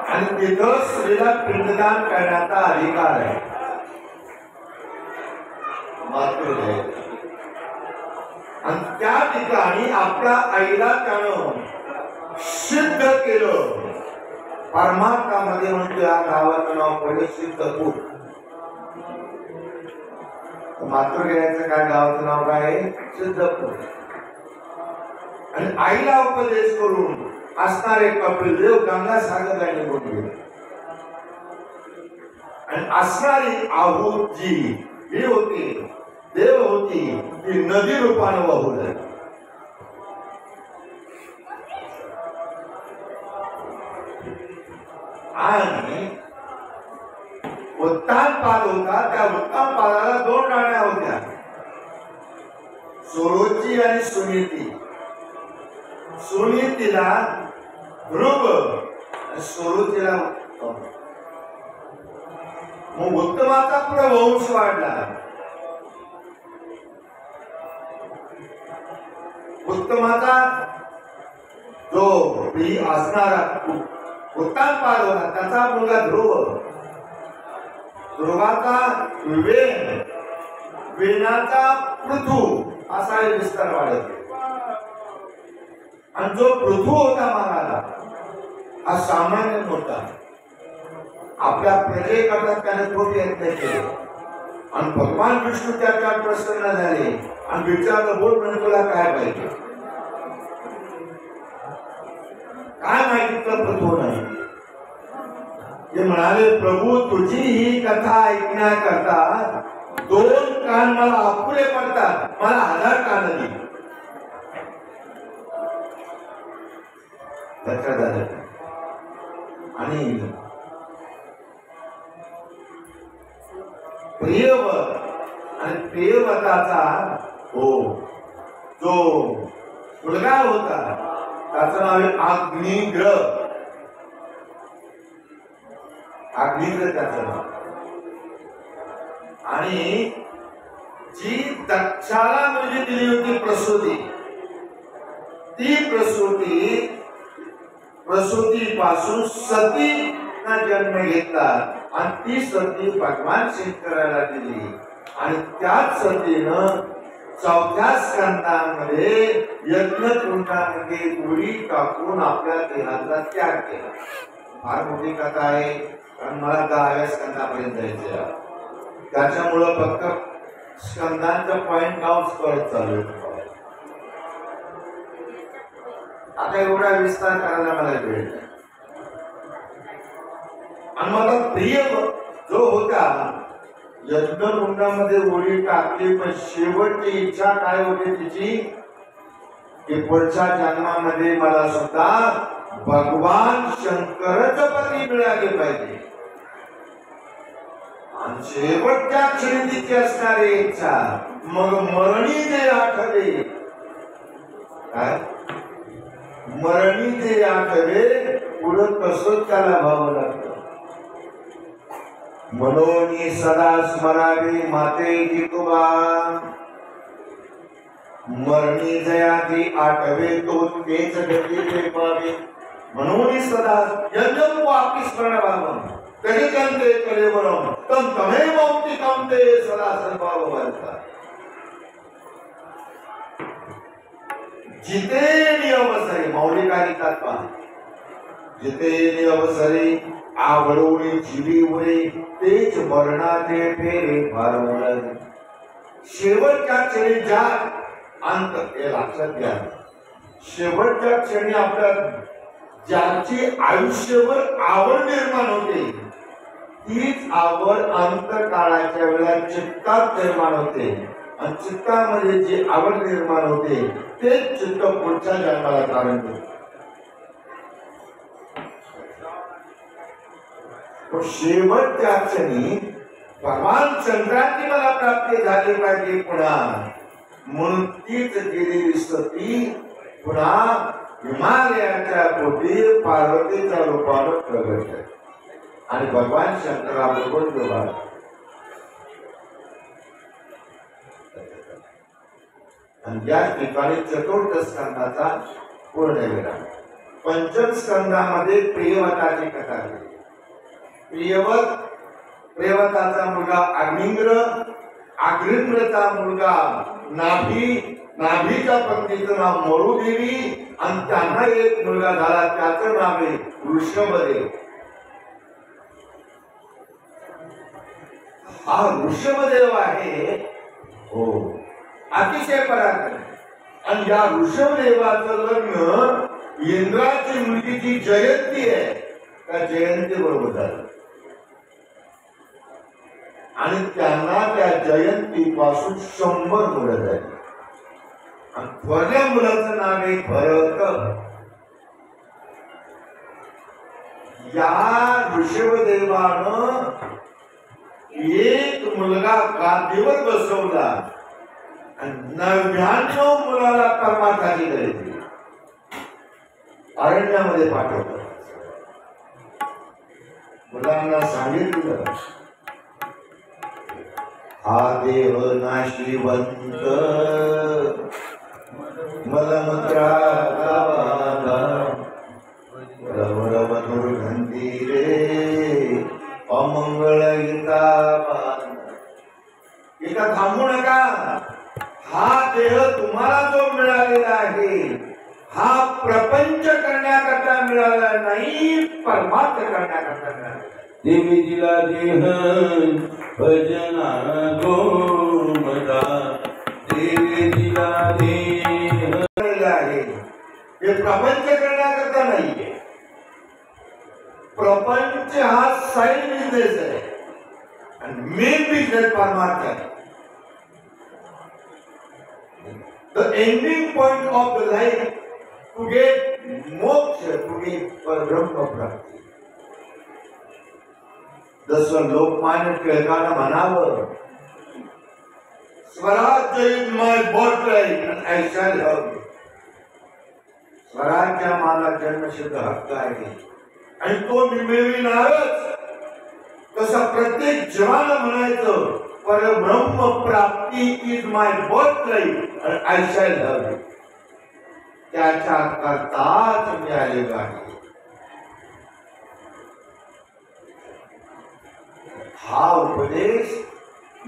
आणि तिथं स्त्रीला पिंडदान करण्याचा अधिकार आहे. मातृगया आणि त्या ठिकाणी आपल्या आईला त्यानं सिद्ध केलं. परमार्थामध्ये म्हणतो या गावाचं नाव पडलं सिद्धपूर. मातृगयाचं काय गावाचं नाव काय आहे? सिद्धपूर. आणि आईला उपदेश करून असणारे कपिल देव गंगासागरला निघून गेले आणि असणारी आहूत जी ही होती देव होती ती नदी रूपानं वाहू लागली. आणि उत्तानपाद होता. त्या उत्तानपादाला 2 राण्या होत्या, सुरुची आणि सुनीती. सुनीतीला ध्रुव, सुरुचीला उत्तम. मग उत्तमाचा पुढे वंश वाढला. उत्तमाचा जो असणारा उत्तानपाद होता त्याचा मुलगा ध्रुव. ध्रुवाचा वेण, वेणाचा पृथू असा विस्तार वाढत. आणि जो पृथू होता महाराजा हा सामान्य होता. आपल्या प्रजेकरता त्याने खूप यत्न केले आणि भगवान विष्णू त्याच्यावर प्रसन्न झाले आणि विचारलं, बोल म्हणजे तुला काय पाहिजे, काय मागितलं पृथू नाही. ते म्हणाले, प्रभू तुझी ही कथा ऐकण्याकरता 2 कान मला अपुरे पडतात, मला 1000 कान दे. लक्षात आलं. आणि प्रियवत आणि प्रियवताचा जो मुलगा होता त्याचं नाव आहे अग्निग्रह. अग्निग्रह त्याचं नाव. आणि जी दक्षाला मुलगी दिली होती प्रसूती, ती प्रसूतीपासून सती ना जन्म घेतला आणि ती सती भगवान शंकराला दिली. आणि त्याच सतीनं 4थ्या स्कंदामध्ये यज्ञकुंडामध्ये उडी टाकून आपल्या देहाचा त्याग केला. फार मोठी कथा आहे, कारण मला 10व्या स्कंदापर्यंत जायचं. त्याच्यामुळं फक्त स्कंदांचा पॉइंट काउंट करत चालू आहे. आता एवढा विस्तार करायला मला वेळ नाही. आणि मला प्रिय जो होता यज्ञकुंडामध्ये उडी टाकली, पण शेवटची इच्छा काय होती तिची, की पुढच्या जन्मामध्ये मला सुद्धा भगवान शंकरच पती मिळाले पाहिजे. आणि शेवटच्या क्षणी तिची असणारी इच्छा, मग मरणी जे आठवे, काय मरणी जे आठवे पुढं कसं त्याला भावं लागतं. मनोनी सदा स्मरावे माते जितोबा, मरणी जयाती आठवे तो तेच गतीचे पावे. म्हणून सदा यज्ञ आपली स्मरण भावं कधी कंते करे म्हणून तम तमे मौक्ती कंते सदा सर्वाव वालता. जिते अवसरे मौलिकारी तत्व, जिते अवसरे आवडवणे जीवी उरे तेच मरणाचे फेरे फारवले. शेवटच्या क्षणी ज्या अंत, हे लक्षात घ्या, शेवटच्या क्षणी आपल्या ज्याची आयुष्यभर आवड निर्माण होते तीच आवड अंतकाळाच्या वेळेला चित्तात निर्माण होते. आणि चित्तामध्ये जी आवड निर्माण होते तेच चित्त पुढच्या जन्माला कारण होते. शेवटच्या क्षणी भगवान शंकराची मला प्राप्ती झाली पाहिजे पुन्हा, म्हणून तीच गेलेली सती पुन्हा हिमालयाच्या पोटी पार्वतीच्या रूपानं प्रगट आहे आणि भगवान शंकराबरोबर व्यवहार. आणि या ठिकाणी 4th स्कंदाचा पूर्ण विराम. 5म स्कंदामध्ये प्रियवताची कथा आहे. प्रियवताचा मुलगा अग्निग्रह, अग्निग्रहचा मुलगा नाभीच्या पत्नीचं नाव मरुदेवी आणि त्यांना एक मुलगा झाला त्याचं नाव आहे ऋषभदेव. हा ऋषभदेव आहे अतिशय पराक्रमी. आणि या ऋषभदेवाचं लग्न इंद्राची मुलगी जी जयंती आहे त्या जयंती बरोबर झालं. आणि त्यांना त्या जयंती पासून 100 मुलं झाली. आणि थोरल्या मुलाचं नाव आहे भरत. या ऋषभदेवानं एक मुलगा गादीवर बसवला आणि 99 मुलाला परमार्थाची गरज दिली, अरण्यामध्ये पाठवलं. मुलांना सांगितलं, हा देह नाशिवंत मलमूत्रा रवरव दुर्गंधी रे अमंगळ इथं थांबू नका. हा देह तुम्हाला जो मिळालेला आहे हा प्रपंच करण्याकरता मिळाला नाही, परमार्थ करण्याकरता मिळाला. देवीला देह भजना गोमदा, देवीला देह आहे हे प्रपंच करण्याकरता नाहीये. प्रपंच हा साइड बिझनेस आहे आणि मेन बिझनेस परमार्थ आहे. The ending point of the life to get moksha, to get Brahma प्राप्ती. जसं लोकमान्य टिळकानं म्हणावं, स्वराज्य is my birthright and I shall have it. स्वराज्य मला जन्मसिद्ध हक्क आहे आणि तो मी मिळविणारच. तसं प्रत्येक जीवाला म्हणायचं, परब्रह्म प्राप्ती is my birthright and I shall have it. त्याच्या करताच मिळालेलं आहे. हा उपदेश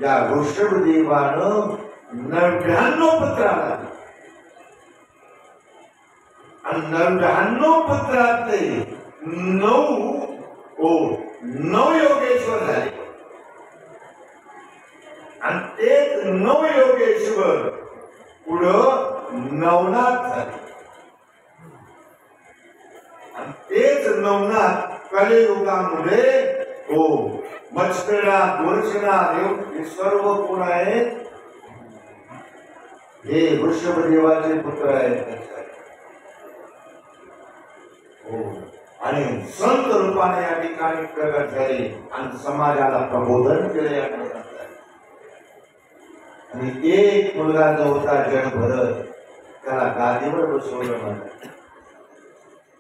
या ऋषभदेवानं 99 पुत्राला दिला आणि 99 पुत्रातले 9 योगेश्वर झाले आणि तेच 9 योगेश्वर पुढं नवनाथ झाले आणि तेच नवनाथ कलियुगामध्ये मत्स्यनाथ, गोरक्षनाथ हे सर्व कोण आहेत? हे ऋषभदेवाचे पुत्र आहेत. आणि संत रूपाने या ठिकाणी प्रगट झाले आणि समाजाला प्रबोधन केले. आणि एक मुलगा जो होता जगभरत, त्याला गादीवर बसवलं म्हणतात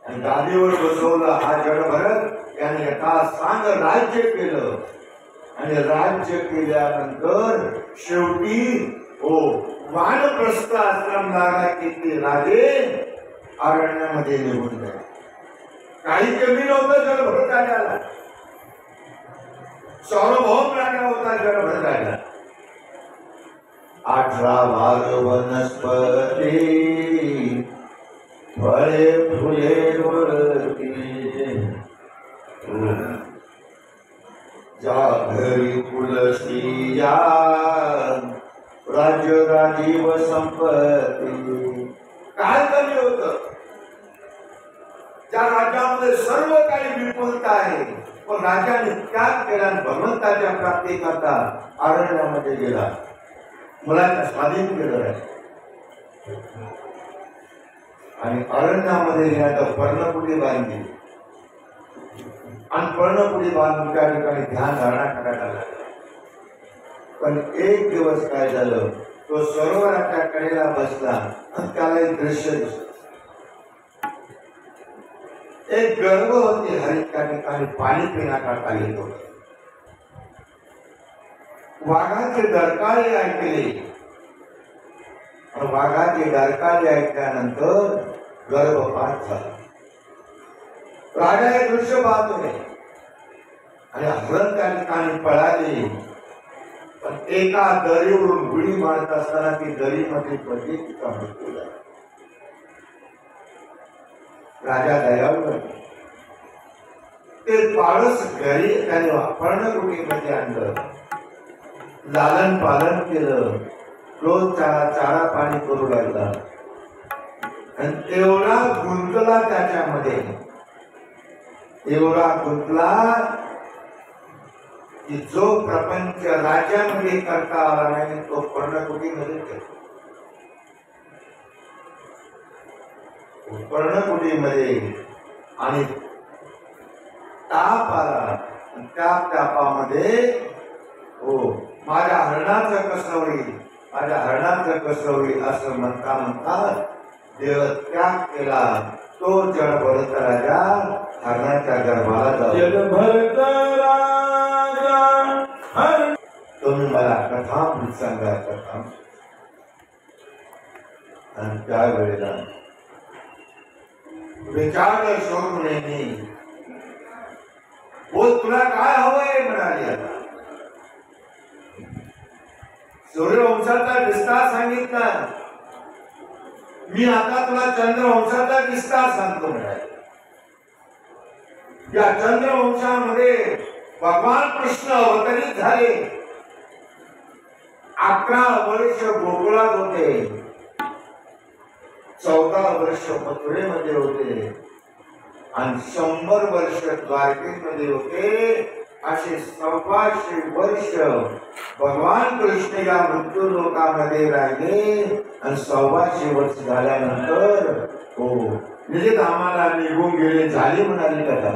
आणि गादीवर बसवलं. हा जगभरत त्याने एका सांग राज्य केलं आणि राज्य केल्यानंतर शेवटी वानप्रस्थ आश्रम लागला की ते राजे अरण्यामध्ये निघून गेले. काही कमी नव्हतं जगभरत राजाला, सार्वभौम राजा होता जगभरत राजा. 18 भाग वनस्पती फळे फुले वरती, ज्या घरी तुलसिया राज्य राजीव संपत्ती. काय कमी होत? त्या राज्यामध्ये सर्व काही विपुलता आहे, पण राजाने त्याग केला, भगवंताच्या प्राप्ती करता अरण्यामध्ये गेला, मुलांना स्वाधीन केलं आणि अरण्यामध्ये गेल्यानंतर पर्णकुटी बांधली आणि पर्णकुटी बांधून त्या ठिकाणी ध्यान धारणा करायला लागला. पण एक दिवस काय झालं, तो सरोवराच्या कडेला बसला आणि त्याला एक दृश्य दिसलं. एक गर्भवती हरिण त्या ठिकाणी पाणी पिण्याकरता येत होत. वाघाचे डरकाळे ऐकले आणि वाघाचे डरकाळे ऐकल्यानंतर गर्भपात झाला. राजा हे दृश्य पाहत होते आणि हरण त्या ठिकाणी पळाले. पण एका दरीवरून गुळी मारत असताना ती दरीमध्ये पडली, तिचा मृत्यू झाला. राजा दयाळू ते पाळस घरी त्याने पर्णकुटीमध्ये आणलं, लालन पालन केलं, रोज चारा पाणी करू लागला आणि एवढा गुंतला त्याच्यामध्ये, एवढा गुंतला की जो प्रपंच राज्यामध्ये करता आला नाही तो पर्णकुटीमध्ये केला. पर्णकुटीमध्ये आणि ताप आला आणि त्या तापामध्ये हो माझ्या हरणाचं कसं होईल, माझ्या हरणाचं कसं होईल असं म्हणता म्हणता देव त्याग केला. तो जळभरत राजा हरणाच्या गर्भाला जातो. जळभरत राजा तुम्ही मला कथा सांगा कथा. आणि त्यावेळेला विचारलं शोधण्याने, बोल तुला काय हवंय म्हणाली. आता सूर्यवंशाचा विस्तार सांगितला, मी आता तुला चंद्रवंशाचा विस्तार सांगतो म्हणाले. या चंद्रवंशामध्ये भगवान कृष्ण अवतरित झाले. 11 वर्ष गोकुळात होते, 14 वर्ष मथुरेमध्ये होते आणि 100 वर्ष द्वारकेमध्ये होते. असे 125 वर्ष भगवान कृष्ण या मृत्यू लोकामध्ये राहिले आणि 125 वर्ष झाल्यानंतर हो निज धामाला निघून गेले. झाली म्हणाली कथा.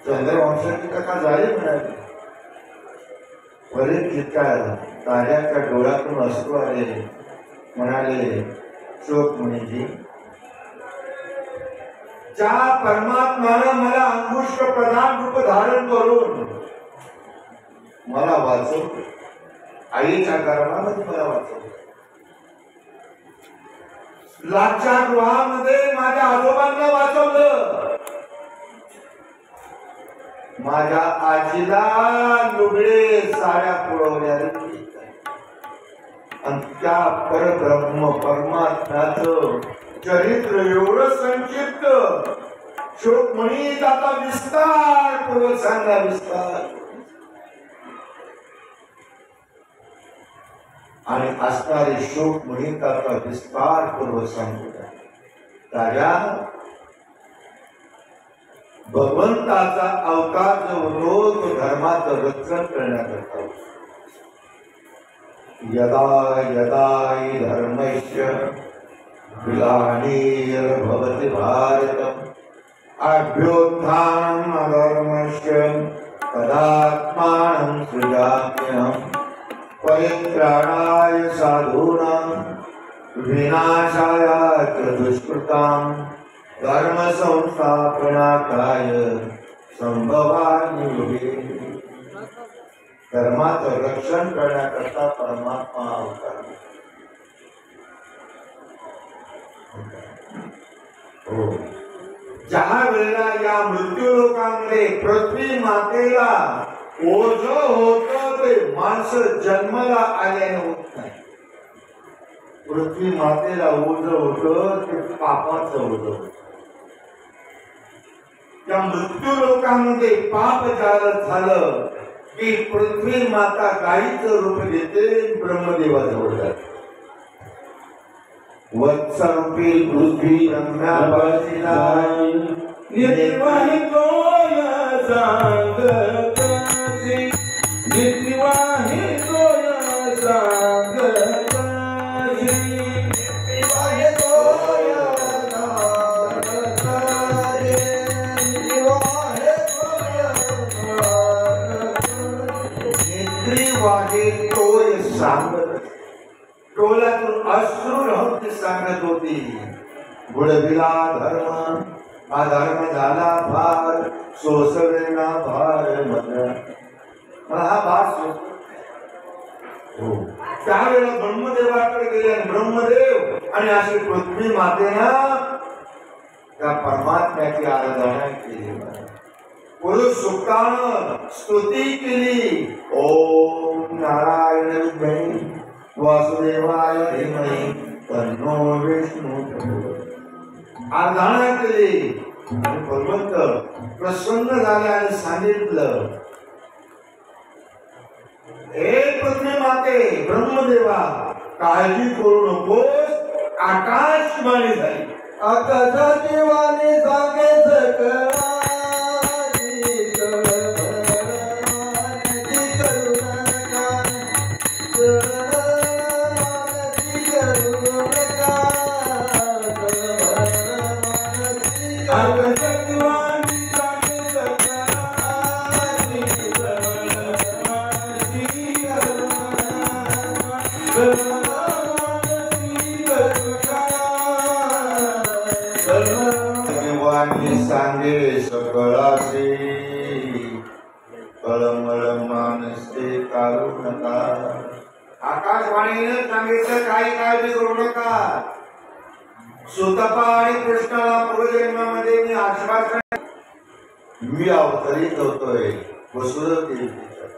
चंद्रवंशाची कथा झाली म्हणाली. बरेच चित्कार ताऱ्याच्या डोळ्यातून अश्रू आले. म्हणाले शोक मुनीजी, ज्या परमात्म्यानं मला अंकुश प्रधान रूप धारण करून मला वाचवलं, आईच्या गर्भामध्ये मला वाचवलं, लाच्या गृहामध्ये माझ्या आजोबांना वाचवलं, माझ्या आजीला लुगडे साड्या पुरवल्या आणि त्या परब्रह्म परमात्म्याचं चरित्र एवढं संक्षिप्त शोकमणी आता विस्तार पूर्वक सांगा. विस्तार आणि असणारे शोकमणी आता विस्तार पूर्वक सांगतो. राजा भगवंताचा अवतार जो होतो तो धर्माचं रक्षण करण्याकरता. यदा यदा हि धर्मस्य ग्लानिर्भवति भारतम् अभ्युत्थानम् अधर्मस्य तदात्मानं सृजाम्यहम् परित्राणाय साधूनां विनाशाय च दुष्कृतां धर्म संस्थापनाय संभवामि युगे. धर्माचं रक्षण करण्याकरता परमात्मा अवतार. हो ज्या वेळेला या मृत्यू लोकांमध्ये पृथ्वी मातेला ओझ होतं ते माणसं जन्माला आल्याने होत नाही. पृथ्वी मातेला ओझ होतं ते पापाचं होतं. या मृत्यू लोकांमध्ये पाप झालं की पृथ्वी माता गायीचं रूप घेते, ब्रह्मदेवाजवळ जाते. वत्सरूपी पृथ्वी रम्यापासिना निर्वाहितोय सांगतासी, निर्वाहितोय सांगतासी, निर्वाहितोय सांगतासी, निर्वाहितोय सांगत. डोळ्यातून अश्रू राहून ती सांगत होती, बुडविला धर्म, हा धर्म झाला भार, सोसवेना भार मला हा भार हो. त्यावेळेला ब्रह्मदेवाकडे गेले आणि ब्रह्मदेव आणि अशी पृथ्वी मातेना त्या परमात्म्याची आराधना केली. पुरुष सुक्तानं स्तुती केली. ओम नारायण विद्महे वासुदेवाय धीमहि तन्नो विष्णु. आराधना केली. भगवंत प्रसन्न झाले आणि सांगितलं, हे पृथ्वी माते ब्रह्मदेवा, काळजी करू नकोस. आकाशवाणी झाली. आकाशाची वाणी सांगे सकळा, कळमळ मानसे काढू नका. आकाशवाणीने सांगितलं काही काळजी करू नका. सुतपा आणि कृष्णाला पूर्वजन्मामध्ये मी आश्वासन मी अवतरित होतोय वसुदेव देवीच्या.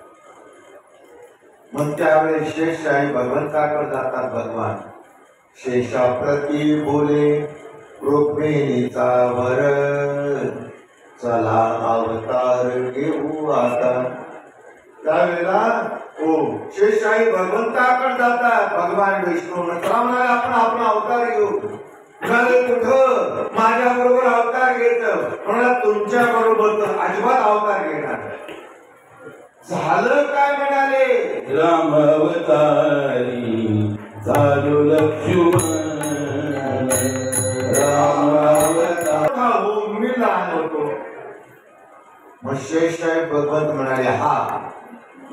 मग त्यावेळी शेषशाही भगवंताकडे जातात. भगवान शेषाप्रती बोले रुक्मिणीचा वर चला अवतार घेऊ आता. त्यावेळेला शेषशाही भगवंताकडे जातात. भगवान विष्णू म्हणाले आपण आपला अवतार घेऊ. म्हणाले कुठं माझ्या बरोबर अवतार घेत. म्हणा तुमच्या बरोबर तर अजिबात अवतार घेणार. झालं काय म्हणाले राम अवतारी झालो लक्ष्मण राम अवतार मी लहान होतो. मग शेषशाही भगवंत म्हणाले हा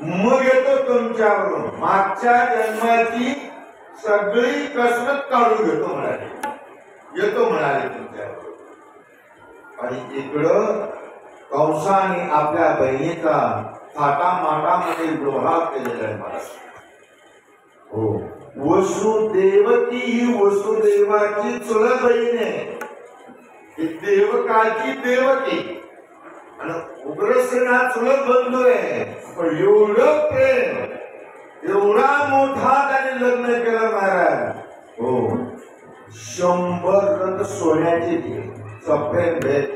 मग येतो तुमच्याबरोबर. मागच्या जन्माची सगळी कसरत काढून घेतो म्हणाले. येतो म्हणाले तुमच्याबरोबर. आणि इकडं कंसाने आपल्या बहिणीचा थाटामाटामध्ये विवाह केलेला आहे मला. हो वसुदेवकी ही वसुदेवाची चुलत बहीण आहे. ही देवकाची देवकी आणि उग्रसेन हा चुलत बंधू आहे. पण एवढं प्रेम एवढा मोठा त्याने लग्न केलं महाराज. हो 100 रथ सोन्याचे दिले. सप्रेम भेट